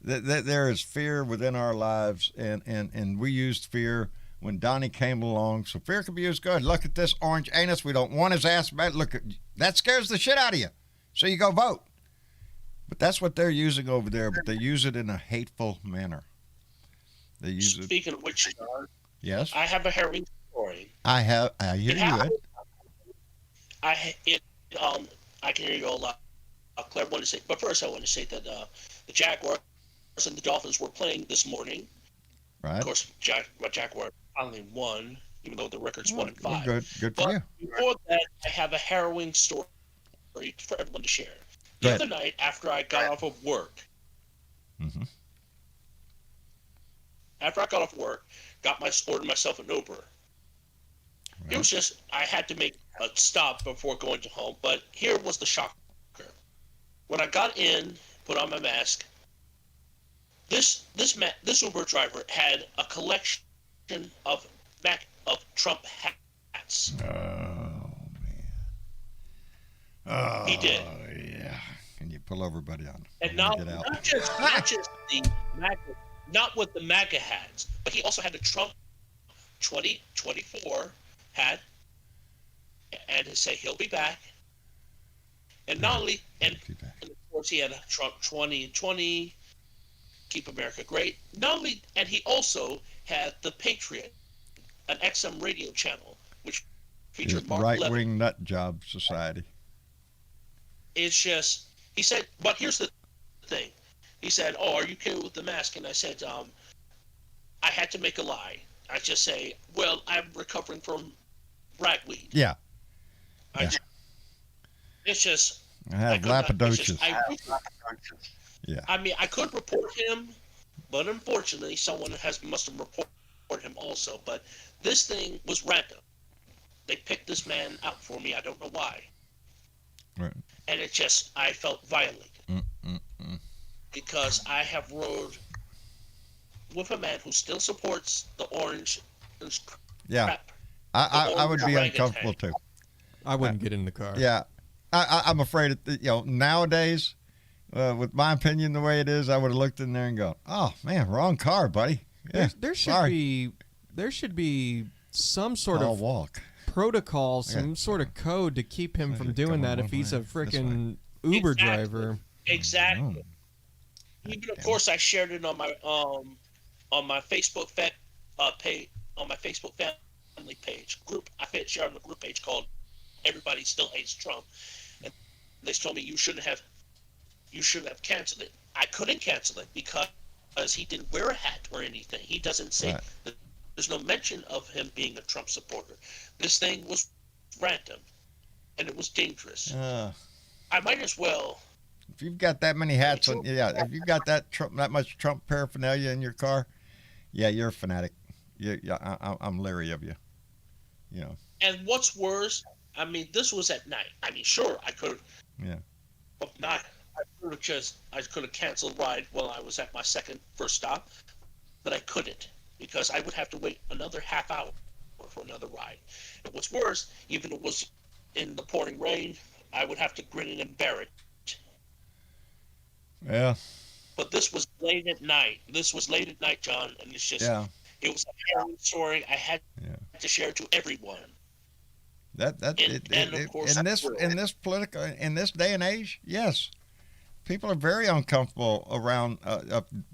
There is fear within our lives, and we used fear when Donnie came along. So fear can be used good. Look at this orange anus. We don't want his ass back. Look, that scares the shit out of you. So you go vote. But that's what they're using over there, but they use it in a hateful manner. They use it. Speaking of which, John, yes, I have a harrowing story. I hear you, Ed. I can hear you all loud. Claire wanted to say, but first I want to say that the Jaguars and the Dolphins were playing this morning. Right. Of course, Jaguars finally won, even though the record's 1-5. Good for you. Before that, I have a harrowing story for everyone to share. The other night, after I got off of work, ordered myself an Uber. Right. It was just, I had to make a stop before going to home, but here was the shocker. When I got in, put on my mask, this Uber driver had a collection of Trump hats. Oh man! Oh, he did. Yeah. Can you pull over, buddy? And not just the MAGA, not with the MAGA hats, but he also had the Trump 2024 hat, and to say he'll be back. And not only, and of course he had a Trump 2020. Keep America Great. Not only, and he also had the Patriot, an XM radio channel, which featured Mark Levin. Right-wing nut job society. It's just, he said, but here's the thing. He said, "Oh, are you okay with the mask?" And I said, I had to make a lie. I just say, "Well, I'm recovering from ragweed." Yeah. It's just. I have Lapidocious. Yeah. I mean, I could report him, but unfortunately, someone must have reported him also. But this thing was random. They picked this man out for me. I don't know why. Right. And it just, I felt violated. Because I have rode with a man who still supports the orange. Yeah. I would be uncomfortable too. I wouldn't get in the car. Yeah. I'm afraid, nowadays, with my opinion the way it is, I would have looked in there and go, "Oh man, wrong car, buddy." Yeah, there should be some sort of protocol, some sort of code to keep him from doing that if he's a freaking Uber driver. Exactly. Even of course, I shared it on my Facebook page, on my Facebook family page group. I shared on a group page called "Everybody Still Hates Trump." And they told me you shouldn't have canceled it. I couldn't cancel it because he didn't wear a hat or anything. He doesn't say. Right. There's no mention of him being a Trump supporter. This thing was random, and it was dangerous. I might as well. If you've got that many hats on, if you've got that much Trump paraphernalia in your car, you're a fanatic. I'm leery of you. And what's worse, I mean, this was at night. I mean, sure, I could. Yeah. But not. I could have canceled ride while I was at my first stop, but I couldn't because I would have to wait another half hour for another ride. And what's worse, even if it was in the pouring rain, I would have to grin and bear it. Yeah. But this was late at night. John, and it's just, it was a harrowing story. I had to share it to everyone. In this day and age, yes, people are very uncomfortable around.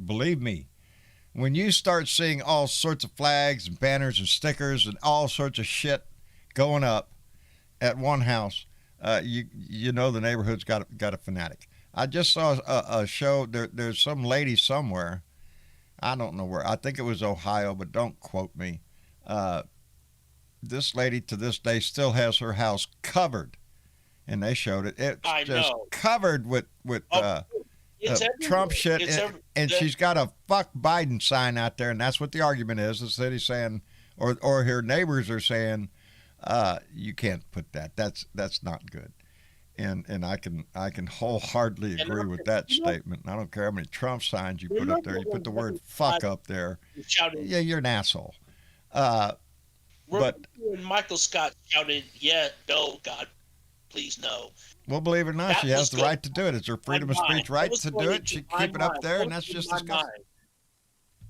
Believe me, when you start seeing all sorts of flags and banners and stickers and all sorts of shit going up at one house, you know the neighborhood's got a fanatic. I just saw a show. There's some lady somewhere. I don't know where. I think it was Ohio, but don't quote me. This lady to this day still has her house covered, and they showed it. It's just covered with Trump shit, and she's got a "fuck Biden" sign out there, and that's what the argument is. The city's saying, or her neighbors are saying, you can't put that. That's not good. And I can wholeheartly agree with that statement. I don't care how many Trump signs you put up there. You put the word "fuck" up there. Yeah, you're an asshole. But when Michael Scott shouted, "Yeah, no, God, please no." Well, believe it or not, she has the right to do it. It's her freedom of speech right to do it. She keep it up there, and that's just disgusting.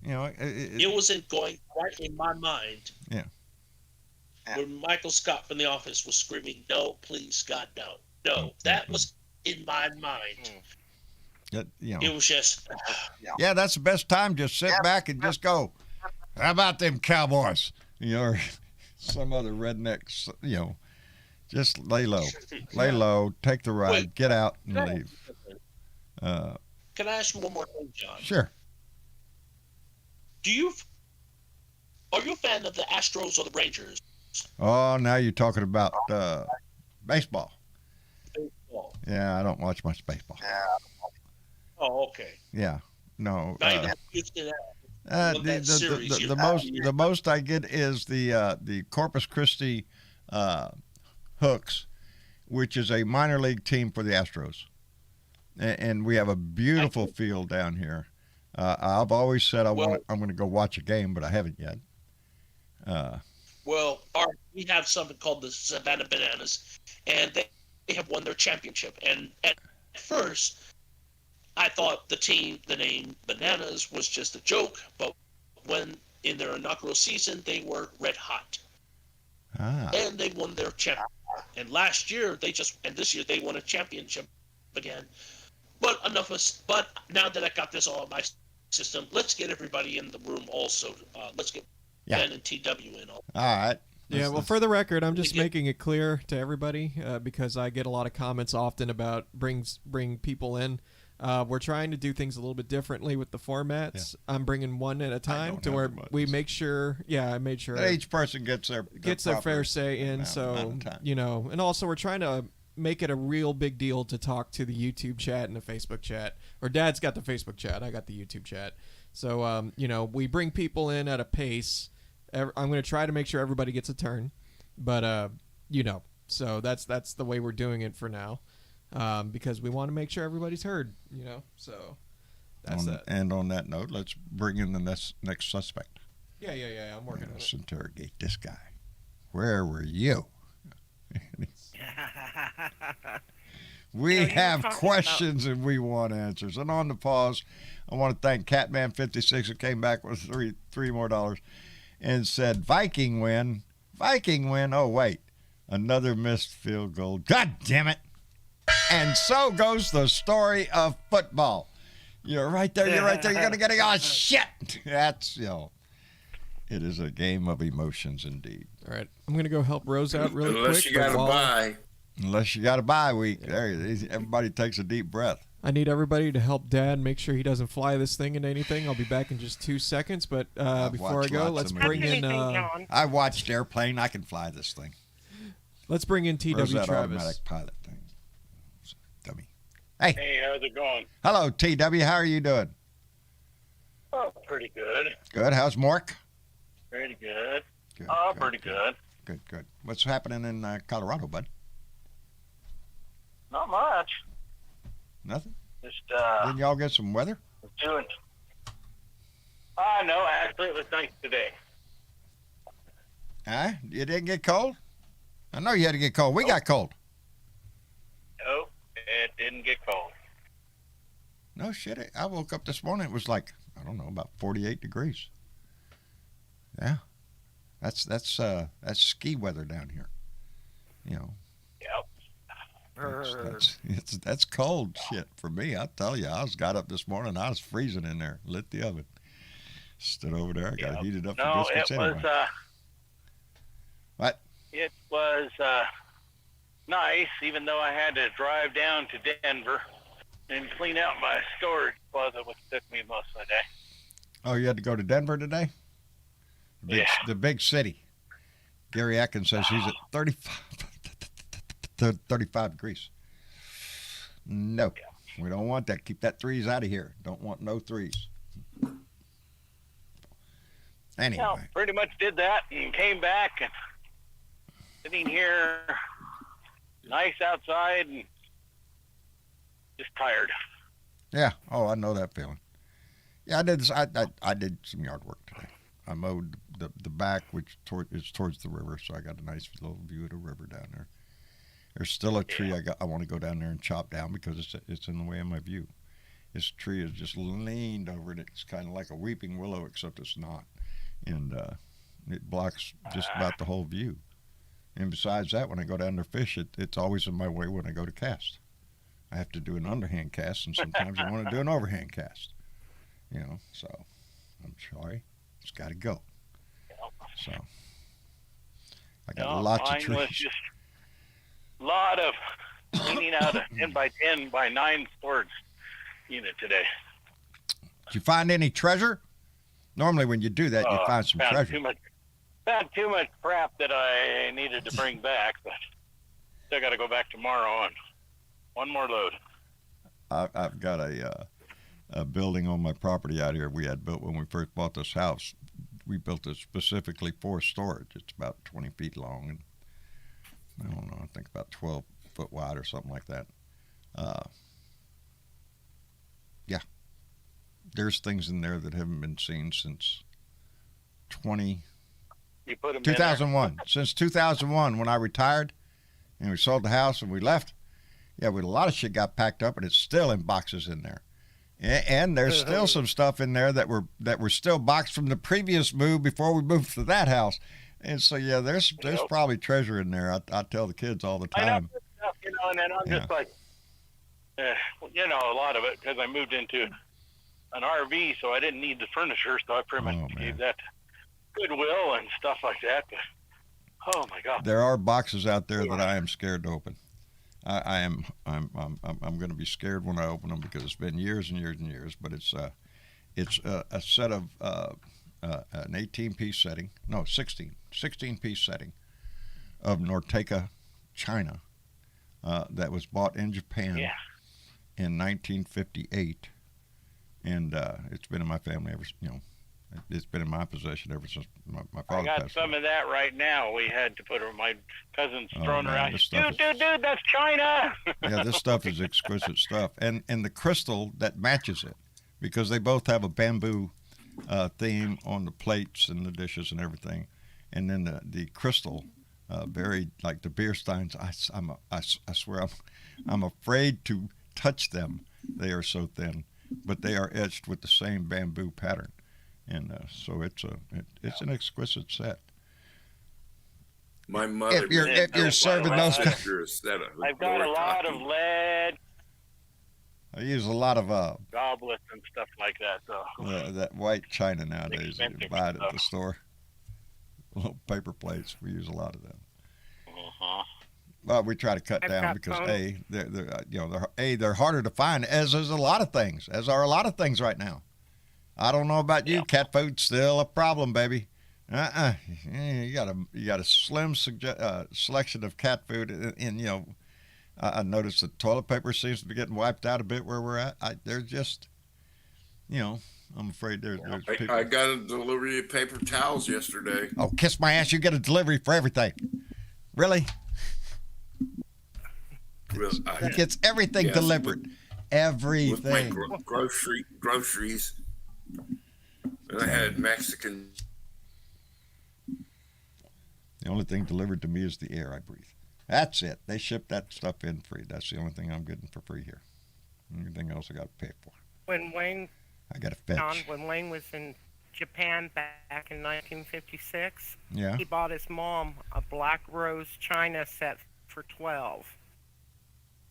You know, it wasn't going right in my mind. Yeah. When Michael Scott from The Office was screaming, "No, please, God, no, no," that was in my mind. It was just. Yeah, that's the best time. Just sit back and just go. How about them Cowboys? You know, or some other rednecks. You know, just lay low, take the ride, get out, and leave. Can I ask you one more thing, John? Sure. Are you a fan of the Astros or the Rangers? Oh, now you're talking about baseball. Baseball. Yeah, I don't watch much baseball. Oh, okay. Yeah, no. The most I get is the Corpus Christi Hooks, which is a minor league team for the Astros, and we have a beautiful field down here. I've always said I'm going to go watch a game, but I haven't yet. We have something called the Savannah Bananas, and they have won their championship. And at first, I thought the name Bananas was just a joke, but when in their inaugural season, they were red hot. And they won their championship. And this year they won a championship again. But now that I got this all in my system, let's get everybody in the room also. Let's get Ben and TW in. All right. Yeah, well, for the record, I'm just making it clear to everybody because I get a lot of comments often about bring people in. We're trying to do things a little bit differently with the formats. Yeah. I'm bringing one at a time to where we make sure. Yeah, I made sure that each person gets their fair say in. So and also we're trying to make it a real big deal to talk to the YouTube chat and the Facebook chat. Or Dad's got the Facebook chat. I got the YouTube chat. So we bring people in at a pace. I'm going to try to make sure everybody gets a turn, but so that's the way we're doing it for now, because we want to make sure everybody's heard. So that's that. And on that note, let's bring in the next suspect. Yeah. I'm working on it. Let's interrogate this guy. Where were you? We have questions and we want answers. And on the pause, I want to thank Catman56 who came back with three more dollars and said, Viking win. Oh, wait. Another missed field goal. God damn it. And so goes the story of football. You're right there. You're going to get it. Oh, shit. That's, it is a game of emotions indeed. All right. I'm going to go help Rose out really quick. Unless you got a bye week. Yeah. There, everybody takes a deep breath. I need everybody to help Dad make sure he doesn't fly this thing into anything. I'll be back in just 2 seconds, but before I go, let's bring in... I watched Airplane. I can fly this thing. Let's bring in TW Where's that Travis. Automatic pilot thing? Dummy. Hey. Hey, how's it going? Hello, TW. How are you doing? Oh, pretty good. Good. How's Mork? Pretty good. Pretty good. Good. What's happening in Colorado, bud? Not much. Nothing? Just, Didn't y'all get some weather? Doing. No, actually, it was nice today. Huh? You didn't get cold? I know you had to get cold. We got cold. No, it didn't get cold. No shit. I woke up this morning. It was like, I don't know, about 48 degrees. Yeah. That's ski weather down here. Yep. That's cold shit for me. I'll tell you, got up this morning. I was freezing in there. Lit the oven. Stood over there. I got to heat it up for biscuits anyway. What? It was nice, even though I had to drive down to Denver and clean out my storage closet, which took me most of the day. Oh, you had to go to Denver today? The big city. Gary Atkins says he's at 35 degrees. No, we don't want that. Keep that threes out of here. Don't want no threes. Anyway. Well, pretty much did that and came back and sitting here nice outside and just tired. Yeah. Oh, I know that feeling. Yeah, I did. I did some yard work today. I mowed the back, which is towards the river, so I got a nice little view of the river down there. There's still a tree I want to go down there and chop down because it's in the way of my view. This tree is just leaned over, and it's kind of like a weeping willow, except it's not, and it blocks just about the whole view. And besides that, when I go down there fish, it's always in my way when I go to cast. I have to do an underhand cast, and sometimes I want to do an overhand cast. So I'm sorry, it's got to go. So I got lots of trees. Mine was just a lot of cleaning out a 10 by 10 by 9 storage unit today. Did you find any treasure? Normally when you do that, you find some treasure. Found too much crap that I needed to bring back, but still got to go back tomorrow on one more load. I've got a building on my property out here we had built when we first bought this house. We built it specifically for storage. It's about 20 feet long and I don't know, I think about 12 foot wide or something like that. Yeah. There's things in there that haven't been seen since 2001. Since 2001 when I retired and we sold the house and we left. Yeah, a lot of shit got packed up and it's still in boxes in there. And there's still some stuff in there that were still boxed from the previous move before we moved to that house. And so, yeah, there's probably treasure in there. I tell the kids all the time. I know stuff, and then I'm just like, a lot of it because I moved into an RV, so I didn't need the furniture, so I pretty much gave that Goodwill and stuff like that. But, oh my God! There are boxes out there that I am scared to open. I'm going to be scared when I open them because it's been years and years and years. But it's a set of an 18-piece setting, no 16-piece setting of Norteca china that was bought in Japan in 1958, and it's been in my family ever. It's been in my possession ever since my father passed away. I got some of that right now. We had to put her. My cousin's throwing around. Dude, that's China. Yeah, this stuff is exquisite stuff, and the crystal that matches it, because they both have a bamboo theme on the plates and the dishes and everything, and then the crystal, very like the beer steins. I swear I'm afraid to touch them. They are so thin, but they are etched with the same bamboo pattern. And so it's an exquisite set. My mother. If you're serving those, I've got a lot of lead. I use a lot of goblets and stuff like that. So that white china nowadays. You buy it at the store. Little paper plates. We use a lot of them. Well, we try to cut down because they're harder to find, as is a lot of things, as are a lot of things right now. I don't know about you. Cat food's still a problem, baby. You got a slim selection of cat food, and I noticed that toilet paper seems to be getting wiped out a bit where we're at. They're just, I'm afraid there's people. I got a delivery of paper towels yesterday. Oh, kiss my ass! You get a delivery for everything. Really? He gets everything delivered. Everything. With my groceries. And I had Mexican. The only thing delivered to me is the air I breathe. That's it. They ship that stuff in free. That's the only thing I'm getting for free here. Anything else I got to pay for. I got to fetch. John, when Wayne was in Japan back in 1956, he bought his mom a black rose china set for $12.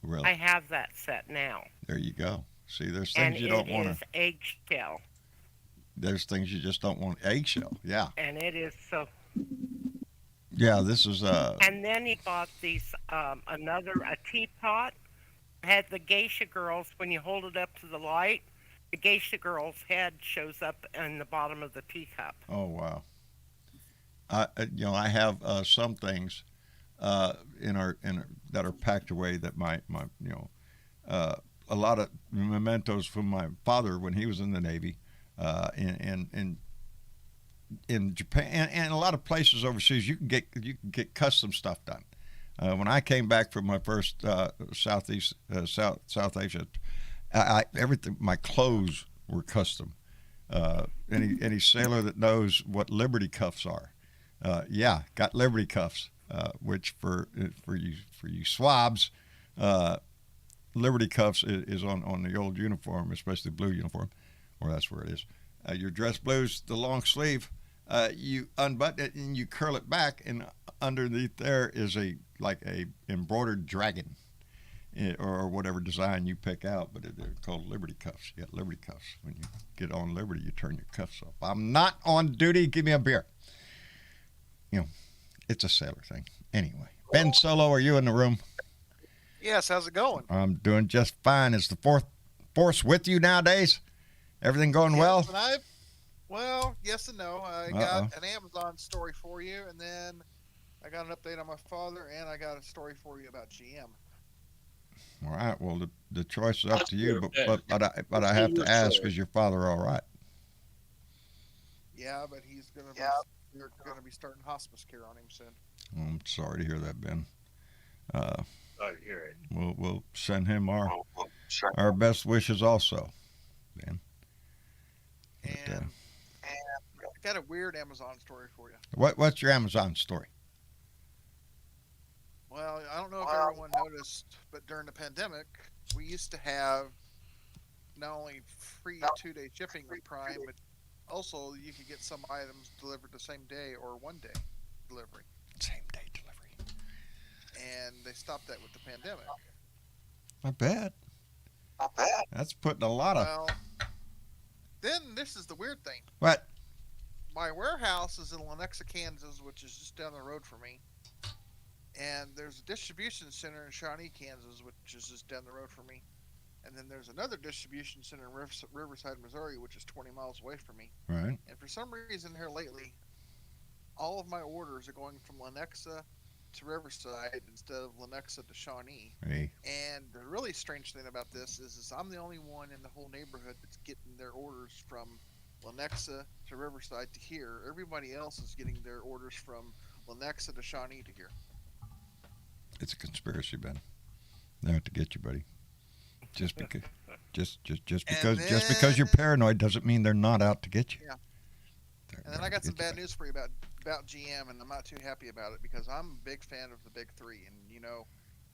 Really? I have that set now. There you go. See, there's things you don't want to. And it is eggshell. There's things you just don't want. Eggshell, yeah. And it is so. Yeah, this is And then he bought these a teapot. Had the geisha girls, when you hold it up to the light, the geisha girl's head shows up in the bottom of the teacup. Oh wow. I have some things that are packed away that my a lot of mementos from my father when he was in the Navy, in Japan and a lot of places overseas. You can get custom stuff done. When I came back from my first South Asia Everything. My clothes were custom. Any sailor that knows what Liberty cuffs are, got Liberty cuffs. Which for you swabs, Liberty cuffs is on the old uniform, especially the blue uniform, or that's where it is. Your dress blues, the long sleeve, you unbutton it and you curl it back, and underneath there is a embroidered dragon, or whatever design you pick out, but they're called Liberty cuffs. You got Liberty cuffs. When you get on Liberty, you turn your cuffs up. I'm not on duty. Give me a beer. It's a sailor thing. Anyway, Ben Solo, are you in the room? Yes, how's it going? I'm doing just fine. Is the fourth force with you nowadays? Everything going well? Well, yes and no. I got an Amazon story for you, and then I got an update on my father, and I got a story for you about GM. All right. Well, the choice is up to you, but I have to ask: is your father all right? Yeah, but he's gonna be starting hospice care on him soon. I'm sorry to hear that, Ben. Sorry to hear it. We'll send him our best wishes also, Ben. And I got a weird Amazon story for you. What's your Amazon story? Well, I don't know if everyone noticed, but during the pandemic, we used to have not only free 2-day shipping with Prime, but also you could get some items delivered the same day or 1-day delivery. Same day delivery. And they stopped that with the pandemic. Not bad. That's putting a lot of... Well, then this is the weird thing. What? My warehouse is in Lenexa, Kansas, which is just down the road from me. And there's a distribution center in Shawnee, Kansas, which is just down the road from me. And then there's another distribution center in Riverside, Missouri, which is 20 miles away from me. Right. And for some reason here lately, all of my orders are going from Lenexa to Riverside instead of Lenexa to Shawnee. Hey. And the really strange thing about this is I'm the only one in the whole neighborhood that's getting their orders from Lenexa to Riverside to here. Everybody else is getting their orders from Lenexa to Shawnee to here. It's a conspiracy, Ben. They're out to get you, buddy. Just because you're paranoid doesn't mean they're not out to get you. Yeah. And then I got some bad news for you about GM, and I'm not too happy about it because I'm a big fan of the big three, and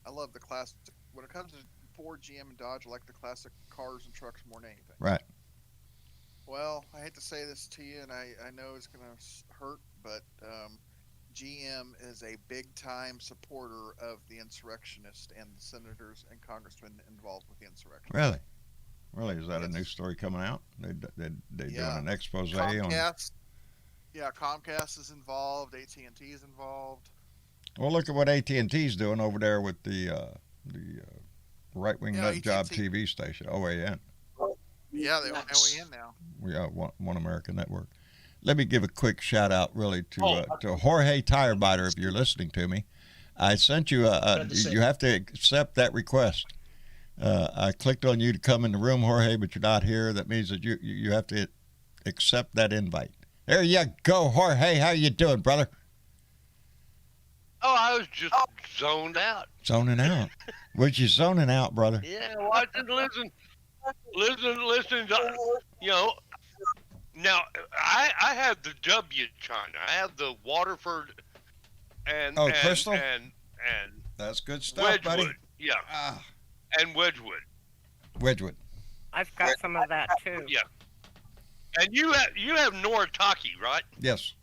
I love the classic. When it comes to Ford, GM, and Dodge, I like the classic cars and trucks more than anything. Right. Well, I hate to say this to you, and I know it's going to hurt, but GM is a big-time supporter of the insurrectionists and the senators and congressmen involved with the insurrection. Really? Really? Is that a new story coming out? They doing an expose Comcast, on... Yeah, Comcast is involved. AT&T is involved. Well, look at what AT&T's doing over there with the right-wing nut job TV station, OAN. Yeah, they want OAN now. Yeah, One America Network. Let me give a quick shout out, really, to Jorge Tirebiter, if you're listening to me. I sent you you have to accept that request. I clicked on you to come in the room, Jorge, but you're not here. That means that you have to accept that invite. There you go, Jorge. How you doing, brother? Oh, I was just zoned out. Zoning out? Was you zoning out, brother? Yeah, watching, listening to, Now, I have the W China. I have the Waterford and Crystal? And that's good stuff, Wedgwood, buddy. Yeah. And Wedgwood. Wedgwood. I've got some of that too. Yeah. And you have Noritake, right? Yes.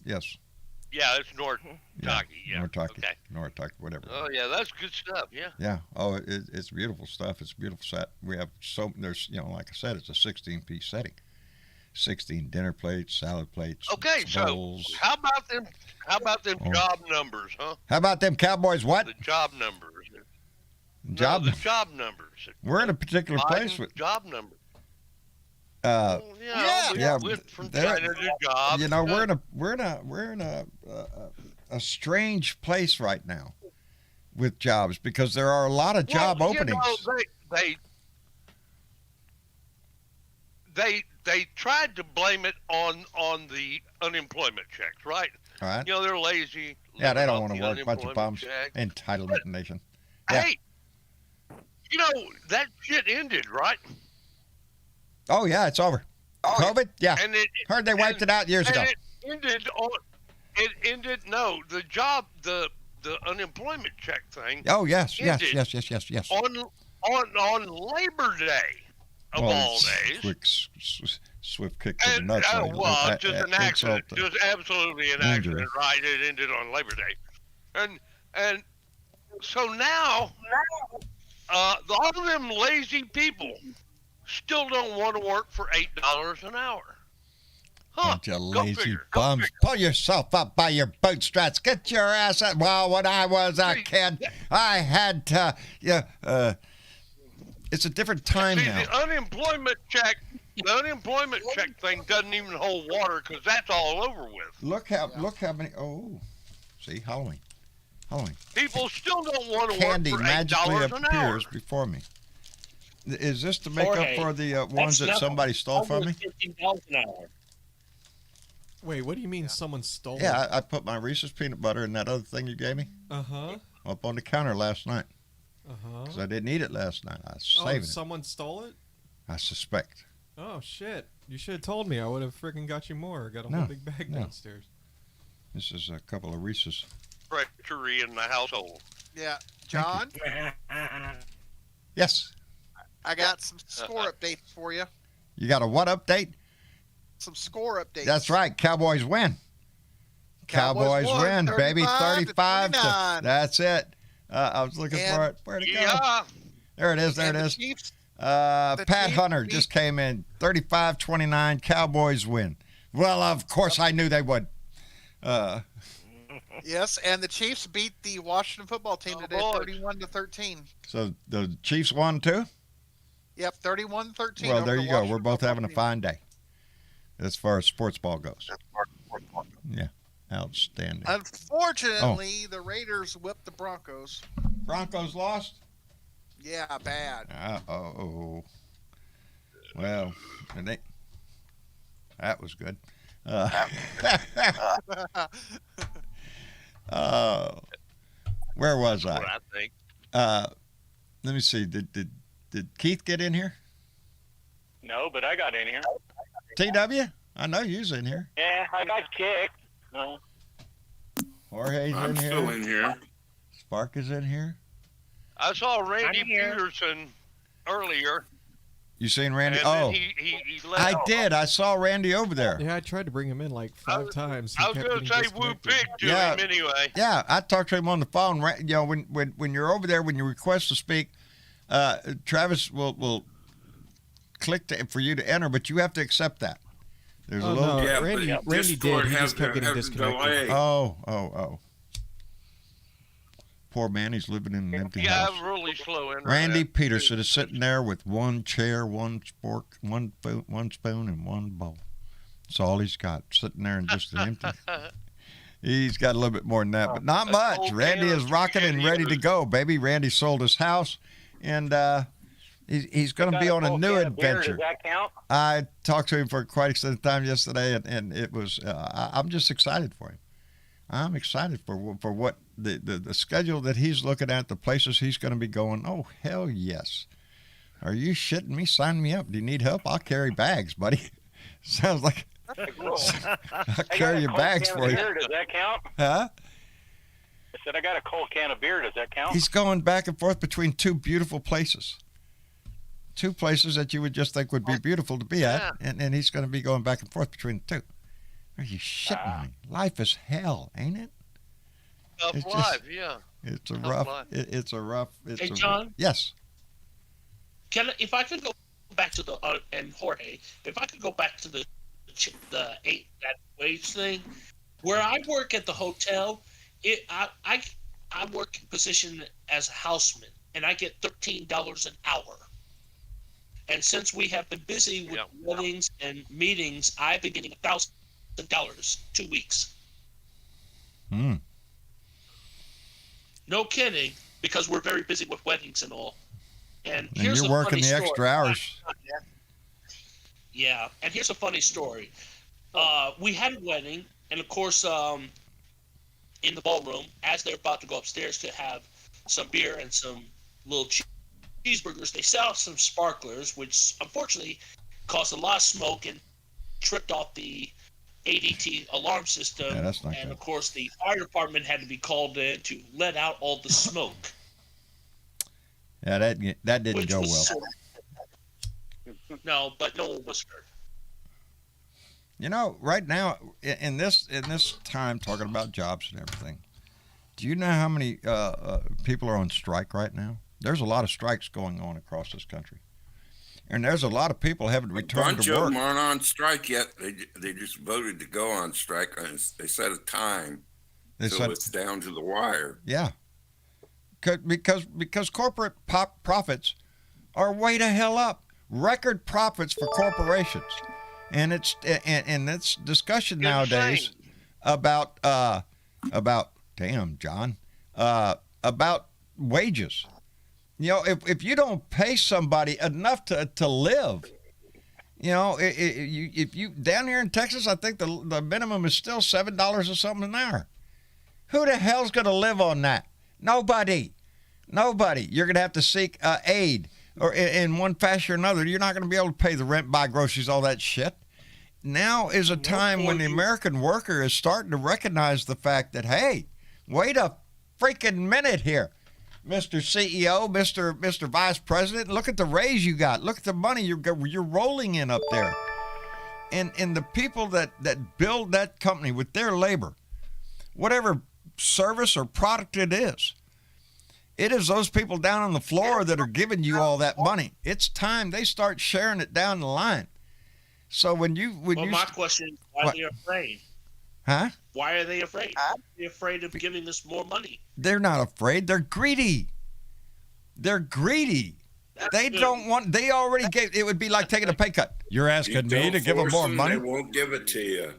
Yeah, it's Noritake. Yeah. Noritake. Okay. Noritake, whatever. Oh yeah, that's good stuff. Yeah. Yeah. Oh, it's beautiful stuff. It's a beautiful set. We have there's like I said, it's a 16-piece setting. 16 dinner plates, salad plates. Okay, bowls. So how about them job numbers, huh? How about them Cowboys? What? The job numbers. The job numbers. We're in a particular place with job numbers. Yeah. Went from China to jobs. We're in a strange place right now with jobs because there are a lot of job openings. They tried to blame it on the unemployment checks, right? All right. They're lazy. Yeah, they don't want to work. Bunch of bums. Entitlement nation. Yeah. Hey, You know, that shit ended, right? Oh, yeah, it's over. COVID? Yeah. And Heard they wiped it out years ago. It ended, no, the unemployment check thing. Oh, yes. On Labor Day, of all days. Swift kick to the nuts. Just an accident. Just absolutely an accident, right? It ended on Labor Day. And so now, all of them lazy people still don't want to work for $8 an hour. Bunch of lazy bums. Pull yourself up by your bootstraps. Get your ass up. Well, when I was a kid, I had to. It's a different time now. The unemployment check thing doesn't even hold water because that's all over with. Look how many. Oh, see, Halloween. People still don't want to Candy work for magically $8 an hour. appears before me. Is this to make up for the ones that somebody stole from me? $15 an hour. Wait, what do you mean someone stole it? Yeah, I put my Reese's peanut butter in that other thing you gave me. Uh-huh. Up on the counter last night. Uh-huh. Because I didn't eat it last night. I was saving it. Someone stole it? I suspect. Oh, shit. You should have told me. I would have freaking got you more. Got a whole big bag downstairs. This is a couple of Reese's. Treachery in the household. Yeah. John? Yes. I got some score updates for you. You got a what update? Some score updates. That's right. Cowboys win. Cowboys win, baby. 35 to. That's it. I was looking for it. Where'd it go? There it is. There it is. Chiefs, Pat Hunter just came in. 35-29. Cowboys win. Well, of course I knew they would. Yes, and the Chiefs beat the Washington football team today, 31-13. So the Chiefs won too? Yep, 31-13. Well, there you go. We're both having a fine day as far as sports ball goes. Yeah, outstanding. Unfortunately, the Raiders whipped the Broncos. Broncos lost? Yeah, bad. Uh-oh. Well, that was good. Where was I? I think. Let me see. Did Keith get in here? No, but I got in here. TW? I know you's in here. Yeah, I got kicked. No. Jorge's I'm in here. still in here. Spark is in here. I saw Randy I'm here. Peterson earlier. You seen Randy? And Oh, then he left. I did. I saw Randy over there. Yeah, I tried to bring him in like 5 times. I was going to say woo pig to him anyway. Yeah, I talked to him on the phone. You know, when you're over there, when you request to speak, Travis will click for you to enter, but you have to accept that. There's a little. No, Yeah, Randy but did. Discord He has just kept getting a disconnected. delay. Oh. Poor man, he's living in an empty Yeah, house. I'm really slow in. Randy Peterson is sitting there with one chair, one spork, one spoon, and one bowl. That's all he's got, sitting there in just an empty. He's got a little bit more than that, but not much. Randy is rocking and ready to go, baby. Randy sold his house, and he's going to be on a new adventure. Does that count? I talked to him for quite extended time yesterday, and it was. I'm just excited for him. I'm excited for what the schedule that he's looking at, the places he's going to be going. Oh, hell yes. Are you shitting me? Sign me up. Do you need help? I'll carry bags, buddy. Sounds like I'll carry your bags for you. Does that count? Huh? I said I got a cold can of beer. Does that count? He's going back and forth between two beautiful places. Two places that you would just think would be beautiful to be at, and he's going to be going back and forth between the two. Are you shitting me? Life is hell, ain't it? Tough life, yeah. It's a Tough rough. life. It's a rough. Hey, John? Yes. If I could go back to the and Jorge, if I could go back to the that wage thing, where I work at the hotel, I work in position as a houseman, and I get $13 an hour. And since we have been busy with weddings and meetings, I've been getting $1,000 2 weeks. No kidding, because we're very busy with weddings and all. And here's you're working the extra hours. Yeah, and here's a funny story. We had a wedding, and of course, in the ballroom, as they're about to go upstairs to have some beer and some little cheeseburgers, they set off some sparklers, which unfortunately caused a lot of smoke and tripped off the ADT alarm system. Yeah, that's not and good. Of course, the fire department had to be called in to let out all the smoke. Yeah, that didn't go well. No, but no one was hurt. You know, right now in this time talking about jobs and everything, do you know how many people are on strike right now? There's a lot of strikes going on across this country, and there's a lot of people having to return to work. A bunch of them aren't on strike yet. They just voted to go on strike, and they set a time so it's down to the wire. Yeah, because corporate profits are way to hell up. Record profits for corporations, and it's discussion nowadays about damn John about wages. You know, if you don't pay somebody enough to live, you know, if you down here in Texas, I think the minimum is still $7 or something an hour. Who the hell's going to live on that? Nobody. You're going to have to seek aid, or in one fashion or another. You're not going to be able to pay the rent, buy groceries, all that shit. Now is a time when the American worker is starting to recognize the fact that, hey, wait a freaking minute here, Mr. CEO, Mr. Vice President, look at the raise you got. Look at the money you're rolling in up there. And the people that build that company with their labor, whatever service or product it is those people down on the floor that are giving you all that money. It's time they start sharing it down the line. So my question is, why are they afraid? Huh? Why are they afraid? Are they afraid of giving us more money? They're not afraid. They're greedy. They don't want. They already gave. It would be like taking a pay cut. You're asking me to give them more money? They won't give it to you.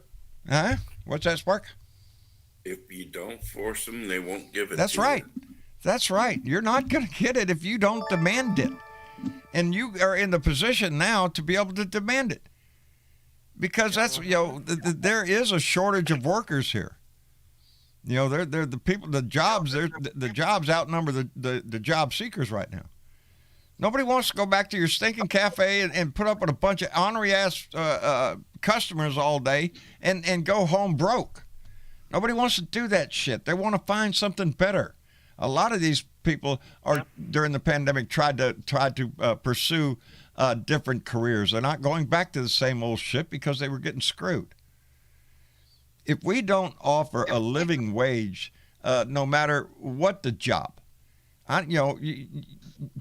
Huh? What's that, Spark? If you don't force them, they won't give it. That's right. That's right. You're not going to get it if you don't demand it, and you are in the position now to be able to demand it. Because that's, you know, there is a shortage of workers here. You know, they're the people, the jobs outnumber the job seekers right now. Nobody wants to go back to your stinking cafe and put up with a bunch of ornery ass customers all day and go home broke. Nobody wants to do that shit. They want to find something better. A lot of these people are during the pandemic tried to pursue different careers. They're not going back to the same old shit because they were getting screwed. If we don't offer a living wage, no matter what the job,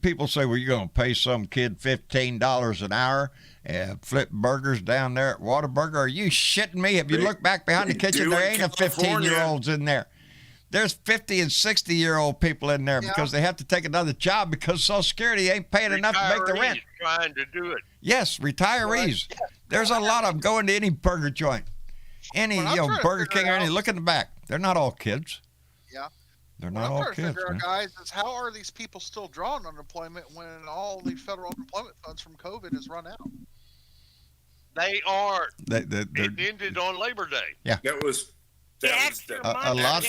people say, well, you're going to pay some kid $15 an hour and flip burgers down there at Whataburger. Are you shitting me? If you look back behind the kitchen, there ain't a 15-year-olds in there. There's 50 and 60-year-old people in there because they have to take another job because Social Security ain't paying enough to make the rent. Trying to do it. Yes, retirees. There's a lot of them going to any burger joint, any Burger King or any. Look in the back. They're not all kids. Yeah. They're not all kids. Figure out, guys, is how are these people still drawing unemployment when all the federal unemployment funds from COVID has run out? They are. It ended on Labor Day. Yeah. That was a lot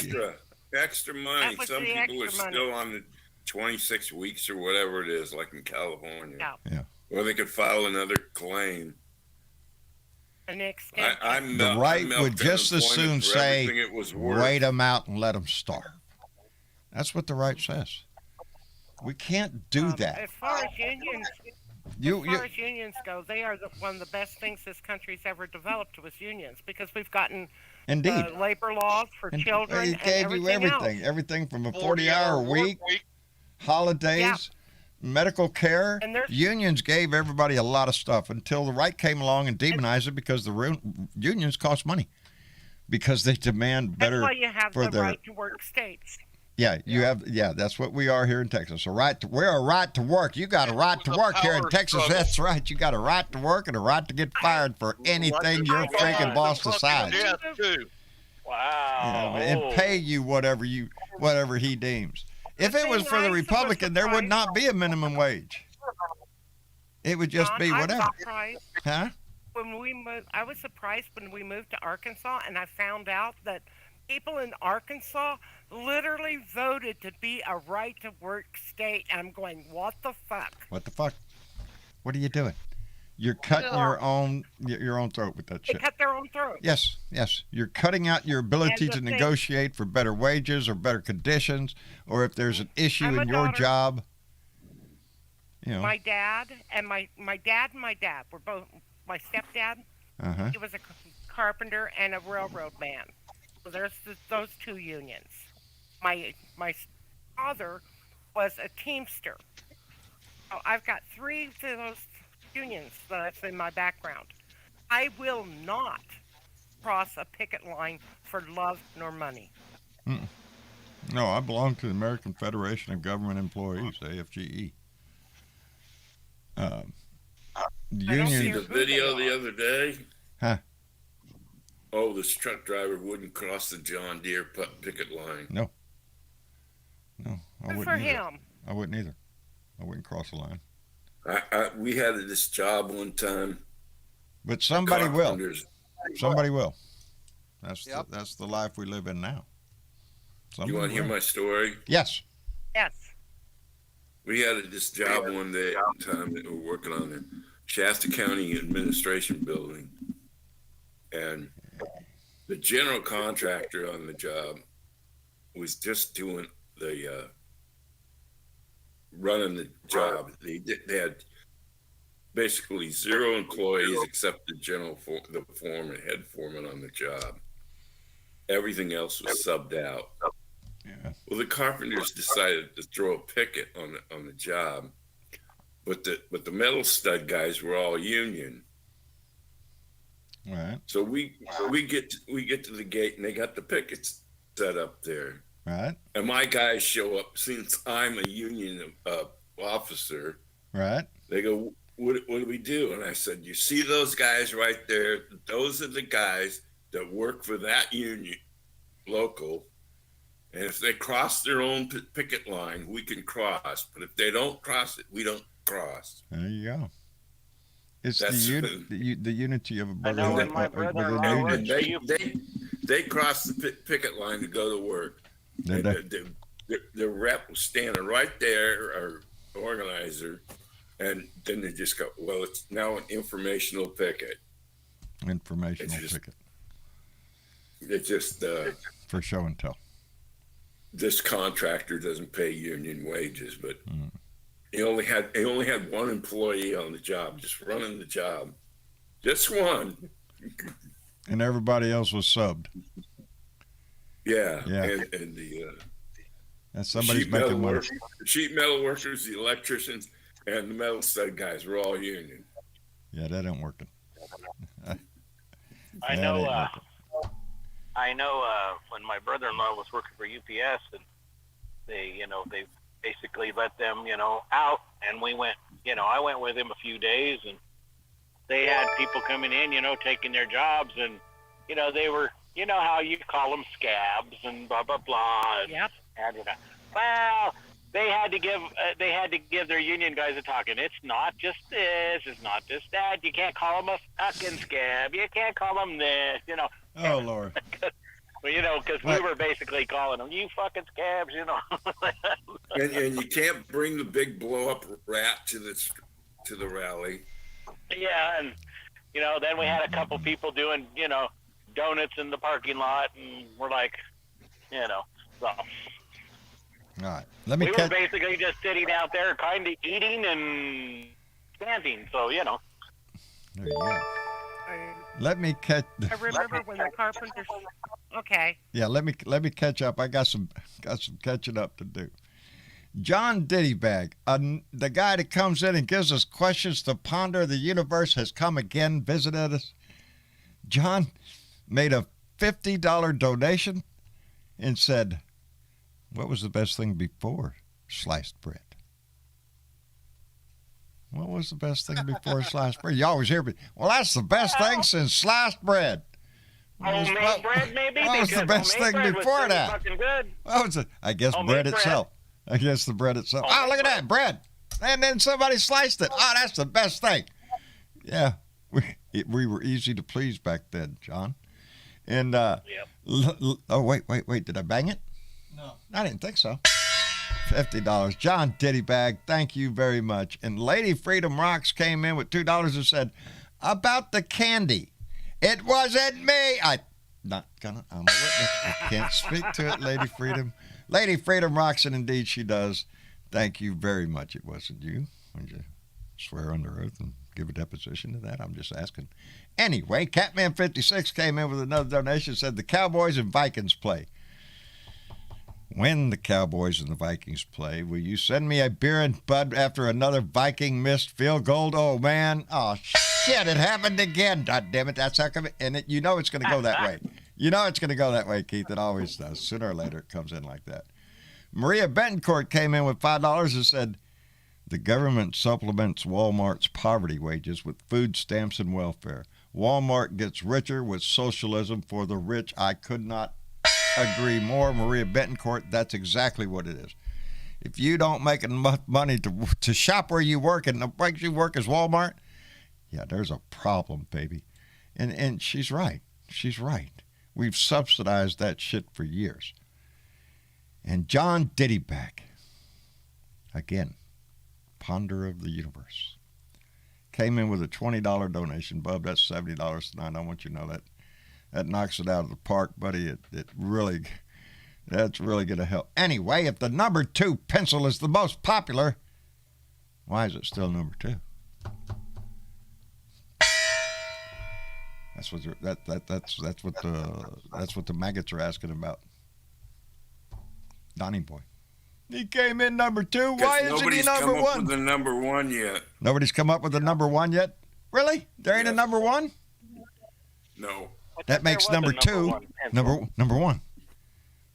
extra money. Some people are still on the 26 weeks or whatever it is, like in California. Yeah. Or they could file another claim. The right would just as soon say, wait them out and let them starve. That's what the right says. We can't do that. As far as unions go, they are one of the best things this country's ever developed was unions, because we've gotten labor laws for children. It gave you everything from a 40-hour week, holidays, medical care. Unions gave everybody a lot of stuff until the right came along and demonized it because the unions cost money because they demand better. That's why you have the right to work states. Yeah, you have. Yeah, that's what we are here in Texas. We're a right to work. You got a right to work here in Texas. That's right. You got a right to work and a right to get fired for anything your freaking boss decides. Wow. And pay you whatever he deems. If it was for the Republican, there would not be a minimum wage. It would just be whatever. Huh? When we moved, I was surprised when we moved to Arkansas, and I found out that people in Arkansas literally voted to be a right-to-work state, and I'm going, what the fuck? What the fuck? What are you doing? You're cutting your own throat with that They shit. cut their own throat. Yes. You're cutting out your ability to negotiate for better wages or better conditions, or if there's an issue in your job. You know. My dad and my dad were both, my stepdad, he was a carpenter and a railroad man. So there's those two unions. My father was a teamster. So I've got 3 of those unions that's in my background. I will not cross a picket line for love nor money. No, I belong to the American Federation of Government Employees, AFGE. You see the video the other day? Huh? Oh, this truck driver wouldn't cross the John Deere picket line. No, I Good wouldn't for either. him. I wouldn't either. I wouldn't cross the line. We had this job one time. But somebody will. Carpenters. Somebody will. That's the life we live in now. You want to hear my story? Yes. Yes. We had this job one day at the time that we were working on the Shasta County Administration Building. And the general contractor on the job was just doing the running the job. They had basically 0 employees except the foreman, head foreman on the job. Everything else was subbed out. Yeah. Well, the carpenters decided to throw a picket on the job, but the metal stud guys were all union. Right. So we get to the gate and they got the pickets set up there. Right. And my guys show up since I'm a union officer. Right. They go, what do we do? And I said, you see those guys right there? Those are the guys that work for that union local. And if they cross their own picket line, we can cross. But if they don't cross it, we don't cross. There you go. It's That's the unity of a brother. know when my brother-in-law worked for you. They cross the picket line to go to work. And the rep was standing right there, or organizer, and then they just go, well, it's now an informational picket. Informational picket. It's just for show and tell. This contractor doesn't pay union wages, but he only had one employee on the job, just running the job, just one. And everybody else was subbed. Yeah. Yeah. And the and somebody's making money. The sheet metal workers, the electricians, and the metal stud guys were all union. Yeah, that ain't working. I know. I know when my brother-in-law was working for UPS, and they basically let them, out, and we went. I went with him a few days, and they had people coming in, taking their jobs, and they were, how you call them, scabs and blah blah blah. Yep. And well, they had to give their union guys a talking. It's not just this. It's not just that. You can't call them a fucking scab. You can't call them this. Oh Lord. Well, because we were basically calling them, you fucking scabs, And you can't bring the big blow up rat to the rally. Yeah, and then we had a couple people doing donuts in the parking lot, and we're like, so. All right. Let me we were basically just sitting out there, kind of eating and chanting. So There you go. Let me catch. I remember when the carpenters. Okay. Yeah, let me catch up. I got some catching up to do. John Diddybag, the guy that comes in and gives us questions to ponder the universe, has come again, visited us. John made a $50 donation and said, what was the best thing before sliced bread? What was the best thing before sliced bread? You always hear me, well, that's the best thing since sliced bread. Homemade bread, maybe? What was the best thing before that? Fucking good. What was it? I guess bread itself. I guess the bread itself. Oh, look at that, bread. And then somebody sliced it. Oh, that's the best thing. Yeah, we were easy to please back then, John. And oh wait, did I bang it? No, I didn't think so. $50. John Diddybag, thank you very much. And Lady Freedom Rocks came in with $2 and said, about the candy. It wasn't me. I'm a witness. I can't speak to it, Lady Freedom. Lady Freedom rocks, and indeed she does. Thank you very much. It wasn't you. Would you swear under oath and give a deposition to that? I'm just asking. Anyway, Catman56 came in with another donation, said the Cowboys and Vikings play. When the Cowboys and the Vikings play, will you send me a beer and bud after another Viking missed field goal? Oh, man. Oh, shit, it happened again. God damn it. That's how come. And you know it's going to go that way. You know it's going to go that way, Keith. It always does. Sooner or later, it comes in like that. Maria Betancourt came in with $5 and said, the government supplements Walmart's poverty wages with food stamps and welfare. Walmart gets richer with socialism for the rich. I could not agree more, Maria Betancourt. That's exactly what it is. If you don't make enough money to shop where you work and the place you work is Walmart, yeah, there's a problem, baby. And she's right. She's right. We've subsidized that shit for years. And John Diddyback, again, ponder of the universe, came in with a $20 donation. Bub, that's $70 tonight. I want you to know that. That knocks it out of the park, buddy. That's really going to help. Anyway, if the number 2 pencil is the most popular, why is it still number 2? That's what the maggots are asking about. Donnie Boy. He came in number 2. Why isn't he number 1? Nobody's come up with the number 1 yet. Nobody's come up with the number 1 yet? Really? There ain't a number 1? No. That makes number 2 number 1.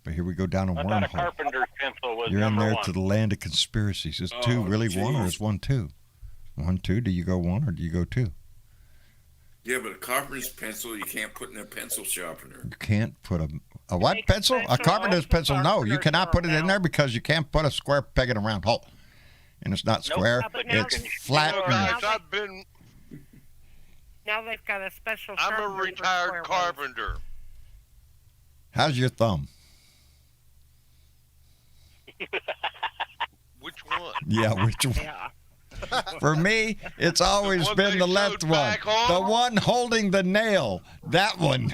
But here we go down a wormhole. I thought a carpenter's pencil was You're in number there 1. to the land of conspiracies. Is 2 really geez. 1 or is 1 2? 1 2? Do you go 1 or do you go 2? Yeah, but a carpenter's pencil you can't put in a pencil sharpener. You can't put a what pencil? A carpenter's pencil? No, you cannot put it in there because you can't put a square peg in a round hole. And it's not square. It's flat. Guys, Now they've got a special. I'm a retired carpenter. How's your thumb? Which one? Yeah, which one? Yeah. For me, it's always been the left one. The one holding the nail. That one.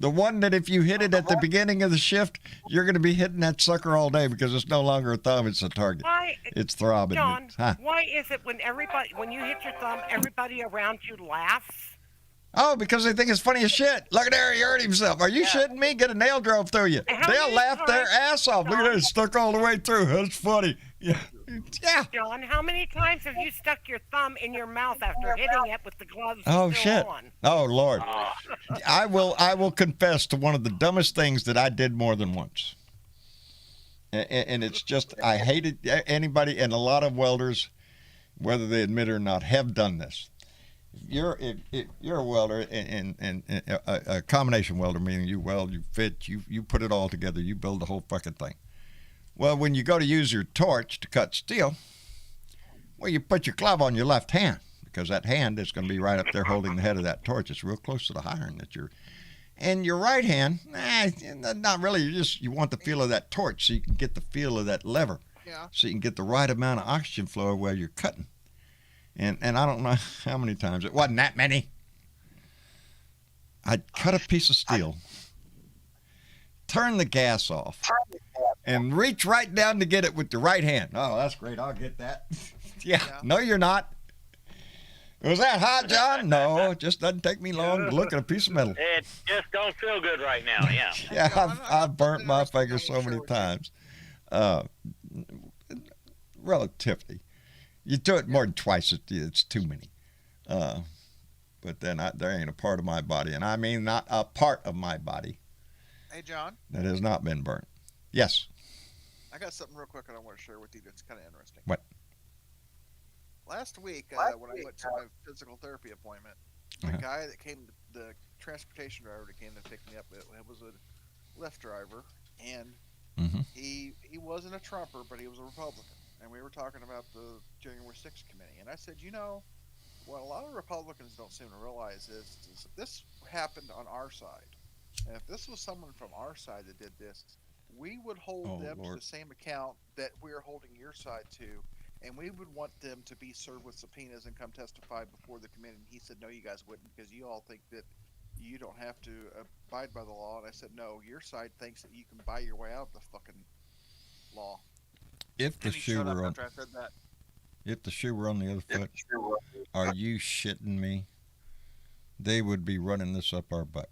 The one that if you hit it at the beginning of the shift, you're going to be hitting that sucker all day because it's no longer a thumb, it's a target. Why, it's throbbing. John, why is it when you hit your thumb, everybody around you laughs? Oh, because they think it's funny as shit. Look at there, he hurt himself. Are you shitting me? Get a nail drove through you. They'll laugh their ass off. Look at that, it's stuck all the way through. That's funny. Yeah. Yeah. John, how many times have you stuck your thumb in your mouth after hitting it with the gloves Oh, still shit. on? Oh, Lord. I will confess to one of the dumbest things that I did more than once. And it's just, I hated anybody, and a lot of welders, whether they admit it or not, have done this. If you're a welder and a combination welder, meaning you weld, you fit, you put it all together, you build the whole fucking thing. Well, when you go to use your torch to cut steel, well, you put your glove on your left hand because that hand is going to be right up there holding the head of that torch. It's real close to the iron that you're. And your right hand, not really. You want the feel of that torch so you can get the feel of that lever. Yeah. So you can get the right amount of oxygen flow while you're cutting. And I don't know how many times. It wasn't that many. I'd cut a piece of steel, turn the gas off, and reach right down to get it with the right hand. Oh, that's great. I'll get that. Yeah. No, you're not. Was that hot, John? No, it just doesn't take me long to look at a piece of metal. It just don't feel good right now, yeah. Yeah, I've burnt my fingers so many times. Relatively. You do it more than twice, it's too many. But then there ain't a part of my body, and I mean not a part of my body. Hey, John. That has not been burnt. Yes. I got something real quick that I want to share with you that's kind of interesting. What? Last week, when I went to my physical therapy appointment, the guy that came, the transportation driver that came to pick me up, it was a Lyft driver, and he wasn't a Trumper, but he was a Republican. And we were talking about the January 6th committee. And I said, what a lot of Republicans don't seem to realize is if this happened on our side, and if this was someone from our side that did this, we would hold them to the same account that we're holding your side to, and we would want them to be served with subpoenas and come testify before the committee. And he said, no, you guys wouldn't, because you all think that you don't have to abide by the law. And I said, no, your side thinks that you can buy your way out of the fucking law. If the shoe were on, if the shoe were on the other foot, are you shitting me? They would be running this up our butt.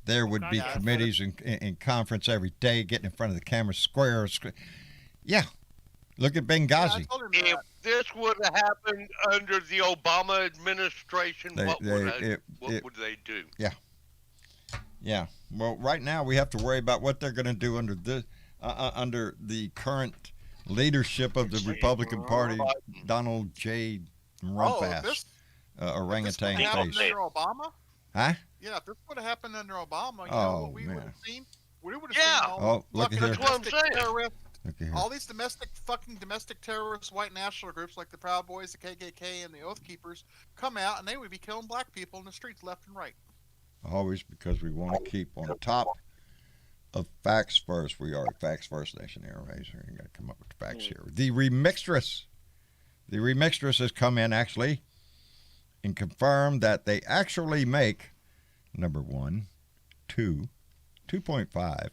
There would be committees in conference every day, getting in front of the camera, square. Yeah, look at Benghazi. If this would have happened under the Obama administration, what would they do? Yeah. Well, right now we have to worry about what they're going to do under the current leadership of the Republican Party, Donald J. Rumpass, orangutan face. Under Obama? Huh? Yeah, if this would have happened under Obama, you know what we would have seen? We would have seen look at here. Terrorists, all these domestic terrorists, white national groups like the Proud Boys, the KKK, and the Oath Keepers come out, and they would be killing black people in the streets left and right. Always because we want to keep on top of facts first. We are a facts first nation here, right? So you got to come up with the facts here. The remixtress has come in actually and confirmed that they actually make number 1, 2, 2.5,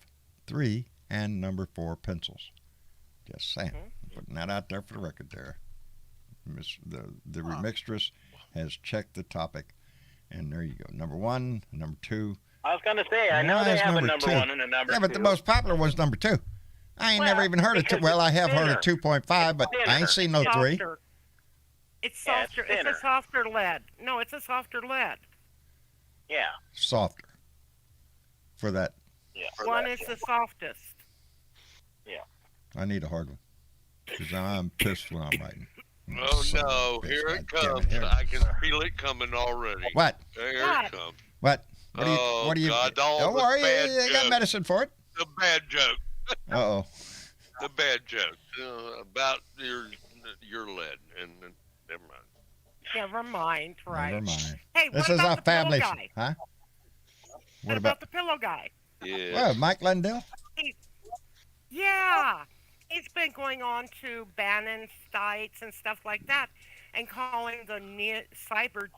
3, and number 4 pencils. Just saying. Putting that out there for the record there. The remixtress has checked the topic, and there you go. Number 1, number 2. I was going to say, I know they have a number 1 and a number 2. Yeah, but the most popular one's number 2. I ain't never even heard of 2. Well, I have heard of 2.5, but I ain't seen no 3. It's softer. It's a softer lead. No, it's a softer lead. Yeah. Softer. For that. Yeah. One is the softest. Yeah. I need a hard one. Because I'm pissed when I'm writing. Oh, no. Here it comes. I can feel it coming already. What? There it comes. What? What do you? God, don't worry. They got medicine for it. The bad joke. Uh-oh. The bad joke about your lead. And never mind. Never mind, right? Never mind. Hey, this what is about our the family pillow guy? Huh? What about the pillow guy? Yeah. Well, Mike Lindell? Yeah. He's been going on to banning sites and stuff like that and calling the cyber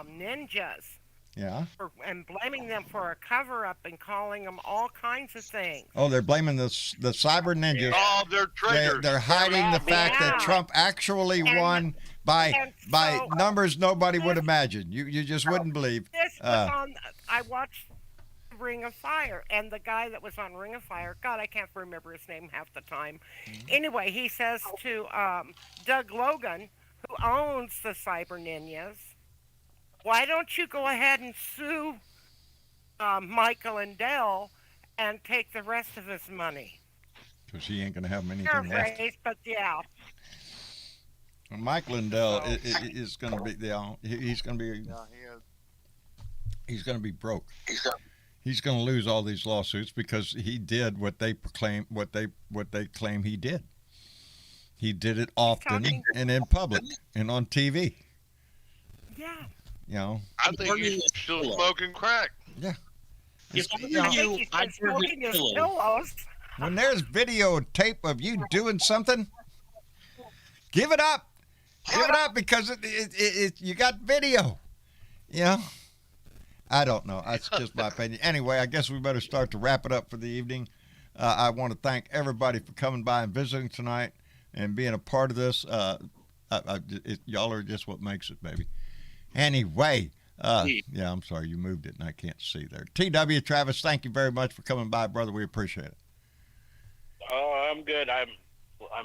ninjas. Yeah. And blaming them for a cover-up and calling them all kinds of things. Oh, they're blaming the cyber ninjas. Oh, they're traitors. They're hiding the fact that Trump actually won by numbers nobody would imagine. You just wouldn't believe. This was on. I watched Ring of Fire, and the guy that was on Ring of Fire, God, I can't remember his name half the time. Anyway, he says to Doug Logan, who owns the cyber ninjas, why don't you go ahead and sue Michael Lindell and take the rest of his money? Because he ain't going to have anything left. But yeah. Mike Lindell is going to be he's going to be he's going to be broke. He's going to lose all these lawsuits because he did what they claim he did. He did it often and in public and on TV. Yeah. You know. I think he's still smoking crack. Yeah. I'm smoking his pillows. When there's videotape of you doing something, give it up. Give it up because you got video. You know? I don't know. That's just my opinion. Anyway, I guess we better start to wrap it up for the evening. I want to thank everybody for coming by and visiting tonight and being a part of this. Y'all are just what makes it, baby. Anyway, yeah, I'm sorry. You moved it and I can't see there. TW, Travis, thank you very much for coming by, brother. We appreciate it. Oh, I'm good. I'm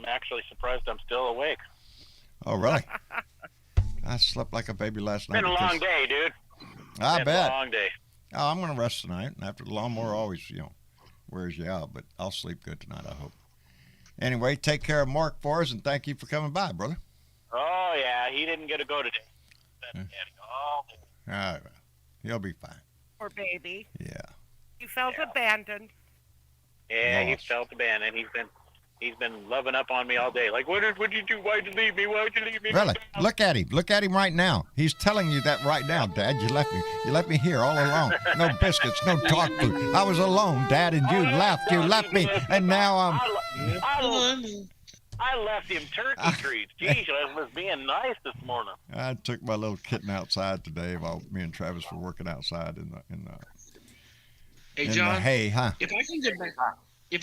actually surprised I'm still awake. Oh, really? I slept like a baby last night. It's been a long day, dude. I bet. It's been a long day. Oh, I'm going to rest tonight. And after the lawnmower always, wears you out. But I'll sleep good tonight, I hope. Anyway, take care of Mark for us, and thank you for coming by, brother. Oh, yeah. He didn't get to go today. All right. He'll be fine. Poor baby. Yeah. He felt abandoned. Yeah, he felt abandoned. He's been loving up on me all day. Like, what did you do? Why'd you leave me? Why'd you leave me? Really? Look at him. Look at him right now. He's telling you that right now, Dad. You left me. You left me here all alone. No biscuits, no dog food. I was alone, Dad, and you left. You left me, and now I'm. I left him turkey treats. Geez, I was being nice this morning. I took my little kitten outside today while me and Travis were working outside in John, the hay, huh? If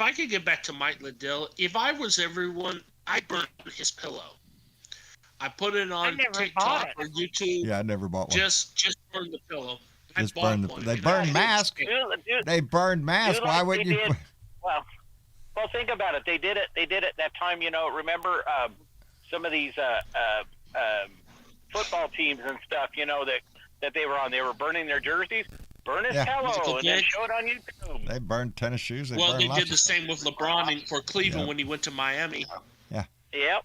I could get back to Mike Liddell, if I was everyone, I'd burn his pillow. I put it on TikTok or YouTube. Yeah, I never bought one. Just burn the pillow. Just burn the. They burn masks. They burned masks. Why wouldn't you? Well, think about it. They did it that time. Remember some of these football teams and stuff. That they were on. They were burning their jerseys. Burn his pillow and then show it on YouTube. They burned tennis shoes. They did the same with LeBron for Cleveland when he went to Miami. Yeah. Yep.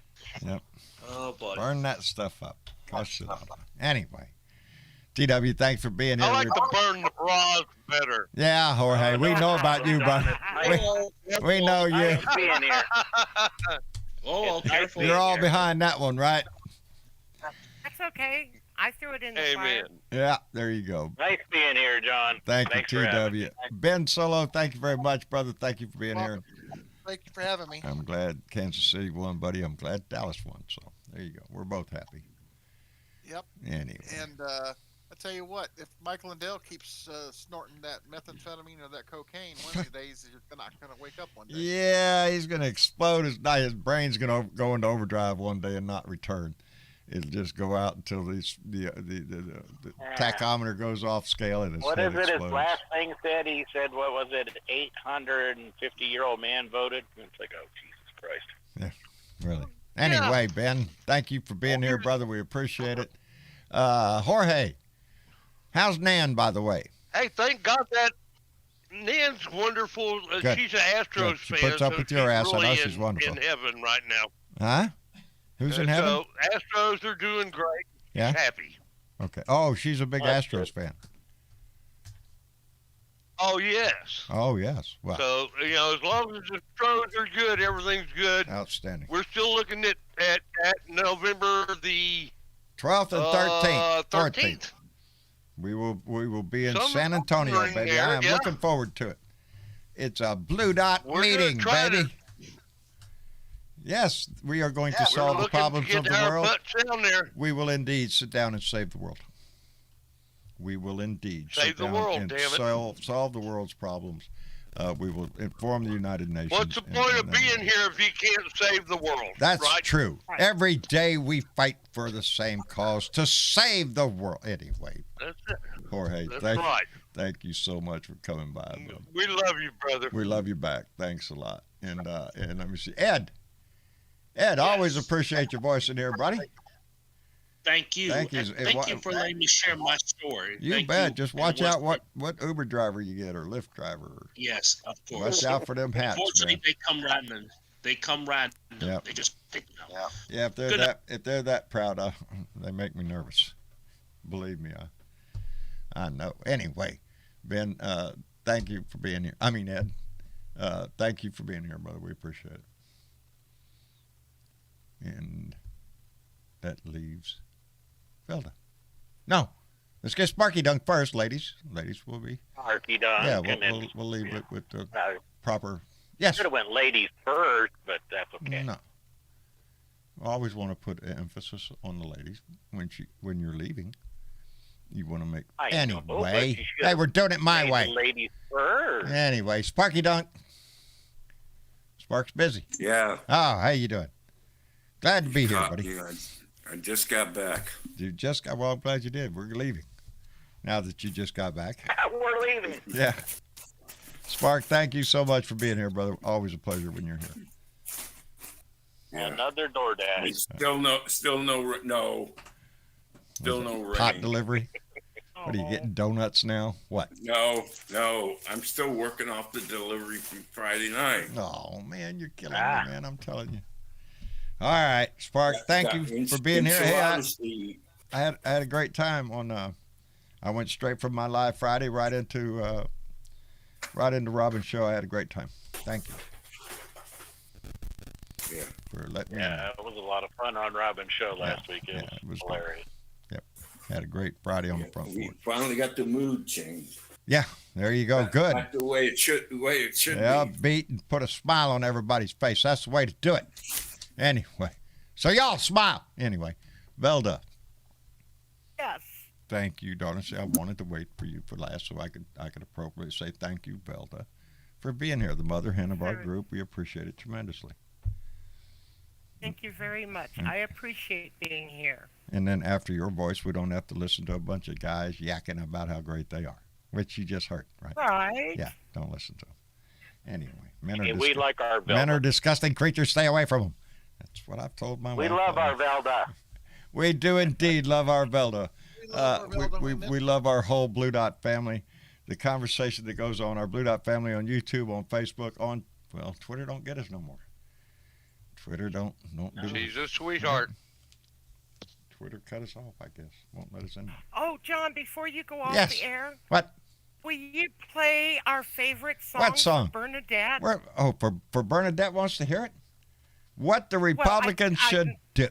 Oh boy. Burn that stuff up. Cost it all. Anyway, TW, thanks for being here. I like to burn the bras better. Yeah, Jorge, we know about you, buddy. We know you. Nice being here. Oh, careful. You're all behind that one, right? That's okay. I threw it in the fire. Amen. Yeah, there you go. Nice being here, John. Thanks for TW. Ben Solo, thank you very much, brother. Thank you for being here. Thank you for having me. I'm glad Kansas City won, buddy. I'm glad Dallas won. So there you go. We're both happy. Yep. Anyway. And I tell you what, if Michael Lindell keeps snorting that methamphetamine or that cocaine, one of these days you're not going to wake up one day. Yeah, he's going to explode. His brain's going to go into overdrive one day and not return. It'll just go out until the tachometer goes off scale and his What head is it? explodes. His last thing said. He said, "What was it? 850-year-old man voted." It's like, oh Jesus Christ. Yeah, really. Anyway, Ben, thank you for being here, brother. We appreciate it. Jorge, how's Nan, by the way? Hey, thank God that Nan's wonderful. She's an Astros She fan. puts up with your ass. Really I know she's wonderful. in heaven right now. Huh? Who's in heaven? So Astros are doing great. Yeah. She's happy. Okay. Oh, she's a big Astros fan. Oh yes. Oh yes. Well. So as long as the Astros are good, everything's good. Outstanding. We're still looking at November the 12th and 13th. 13th. We will be in Some San Antonio, in baby. there, I am yeah. looking forward to it. It's a blue dot We're gonna meeting, try baby. to- Yes, we are going to We're solve the looking problems to of get the our world. butts down there. We will indeed sit down and save the world. We will indeed Save sit the down world, and damn it. solve the world's problems. We will inform the United Nations. What's the and- point of and- being here if you can't save the world? That's right? true. Every day we fight for the same cause, to save the world. Anyway, That's it. Jorge, That's thank right. Thank you so much for coming by, brother. We love you, brother. We love you back. Thanks a lot. And let me see. Ed, always appreciate your voice in here, buddy. Thank you. Thank you. And thank you for letting me share my story. You Thank bet. you. Just watch out what Uber driver you get or Lyft driver. Yes, of course. Watch out for them hats, Unfortunately, man. they come riding. Yep. They just pick me up. Yeah, if they're that proud, they make me nervous. Believe me, I know. Anyway, Ben, thank you for being here. I mean, Ed, thank you for being here, brother. We appreciate it. And that leaves Felda. No, let's get Sparky Dunk first, ladies. Ladies will be. Sparky Dunk. Yeah, and we'll leave it with the then, proper. Yes. Should have went ladies first, but that's okay. No. I always want to put emphasis on the ladies when you're leaving. You want to make I know, but anyway. you should Hey, we're doing it my made way. the ladies first. Anyway, Sparky Dunk. Spark's busy. Yeah. Oh, how you doing? Glad to be here, buddy. Yeah, I just got back. You just got. Well, I'm glad you did. We're leaving. Now that you just got back. We're leaving. Yeah. Spark, thank you so much for being here, brother. Always a pleasure when you're here. Yeah. Another DoorDash. Still no rain. Hot delivery. What are you getting? Donuts now? What? No. I'm still working off the delivery from Friday night. Oh man, you're killing me, man. I'm telling you. All right, Spark. Thank you for being here. Hey, I had a great time on. I went straight from my live Friday right into Robin's show. I had a great time. Thank you. for letting me know. Yeah, it was a lot of fun on Robin's show last week. It was hilarious. Yep. Had a great Friday on the front We porch. finally got the mood changed. Yeah, there you go. Good. Back the way it should Yeah, be. beat and put a smile on everybody's face. That's the way to do it. Anyway, so y'all smile. Anyway, Velda. Yes. Thank you, darling. See, I wanted to wait for you for last so I could appropriately say thank you, Velda, for being here, the mother hen of our group. We appreciate it tremendously. Thank you very much. I appreciate being here. And then after your voice, we don't have to listen to a bunch of guys yakking about how great they are, which you just heard, right? Right. Yeah, don't listen to them. Anyway, We like our Velda. men are disgusting creatures. Stay away from them. That's what I've told my wife. We love our Velda. We do indeed love our Velda. We love our whole Blue Dot family. The conversation that goes on, our Blue Dot family on YouTube, on Facebook, Twitter don't get us no more. Twitter don't do She's a sweetheart. Twitter cut us off, I guess. Won't let us in. Oh, John, before you go off Yes. the air, What? will you play our favorite song? What song? For Bernadette? For Bernadette wants to hear it? What the Republicans should do.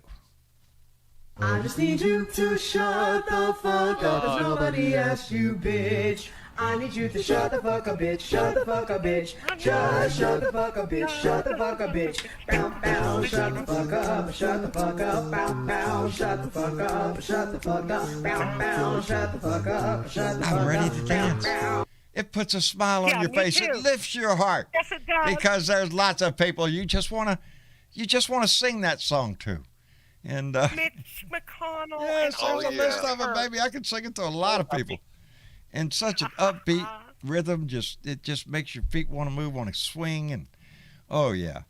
I just need you to shut the fuck up, cause nobody asked you, bitch. I need you to shut the fuck up, bitch. Shut the fuck up, bitch. Just shut the fuck up, bitch. Shut the fuck up, bitch. Bow, bow, shut the fuck up. Shut the fuck up. Bow, bow, shut the fuck up. Shut the fuck up. Bow, bow, shut the fuck up. Shut the fuck up. I'm ready to dance. It puts a smile on your me face. too. It lifts your heart. Yes, it does. Because there's lots of people you just want to sing that song to. And Mitch McConnell. yes, and there's a list of it, baby. I can sing it to a lot of people. And such an upbeat rhythm, it just makes your feet want to move, want to swing, and oh yeah.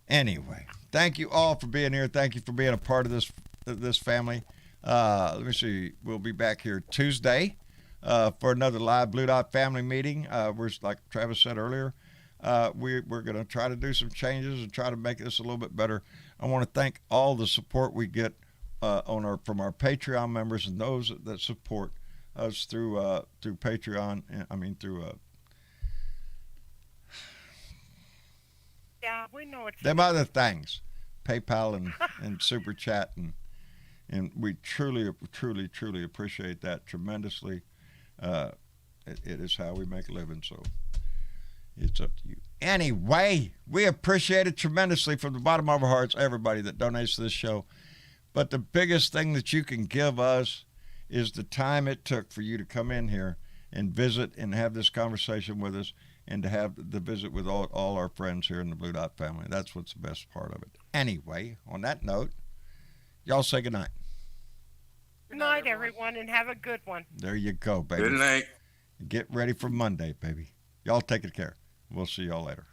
Anyway, thank you all for being here. Thank you for being a part of this family. Let me see. We'll be back here Tuesday for another live Blue Dot family meeting. We're, like Travis said earlier, we're going to try to do some changes and try to make this a little bit better. I want to thank all the support we get from our Patreon members and those that support us through Patreon. Yeah, we know it's them other things, PayPal and Super Chat, and we truly appreciate that tremendously. It is how we make a living, so it's up to you. Anyway, we appreciate it tremendously from the bottom of our hearts, everybody that donates to this show. But the biggest thing that you can give us is the time it took for you to come in here and visit and have this conversation with us and to have the visit with all our friends here in the Blue Dot family. That's what's the best part of it. Anyway, on that note, y'all say goodnight. Good night, everyone, and have a good one. There you go, baby. Good night. Get ready for Monday, baby. Y'all take it care. We'll see y'all later.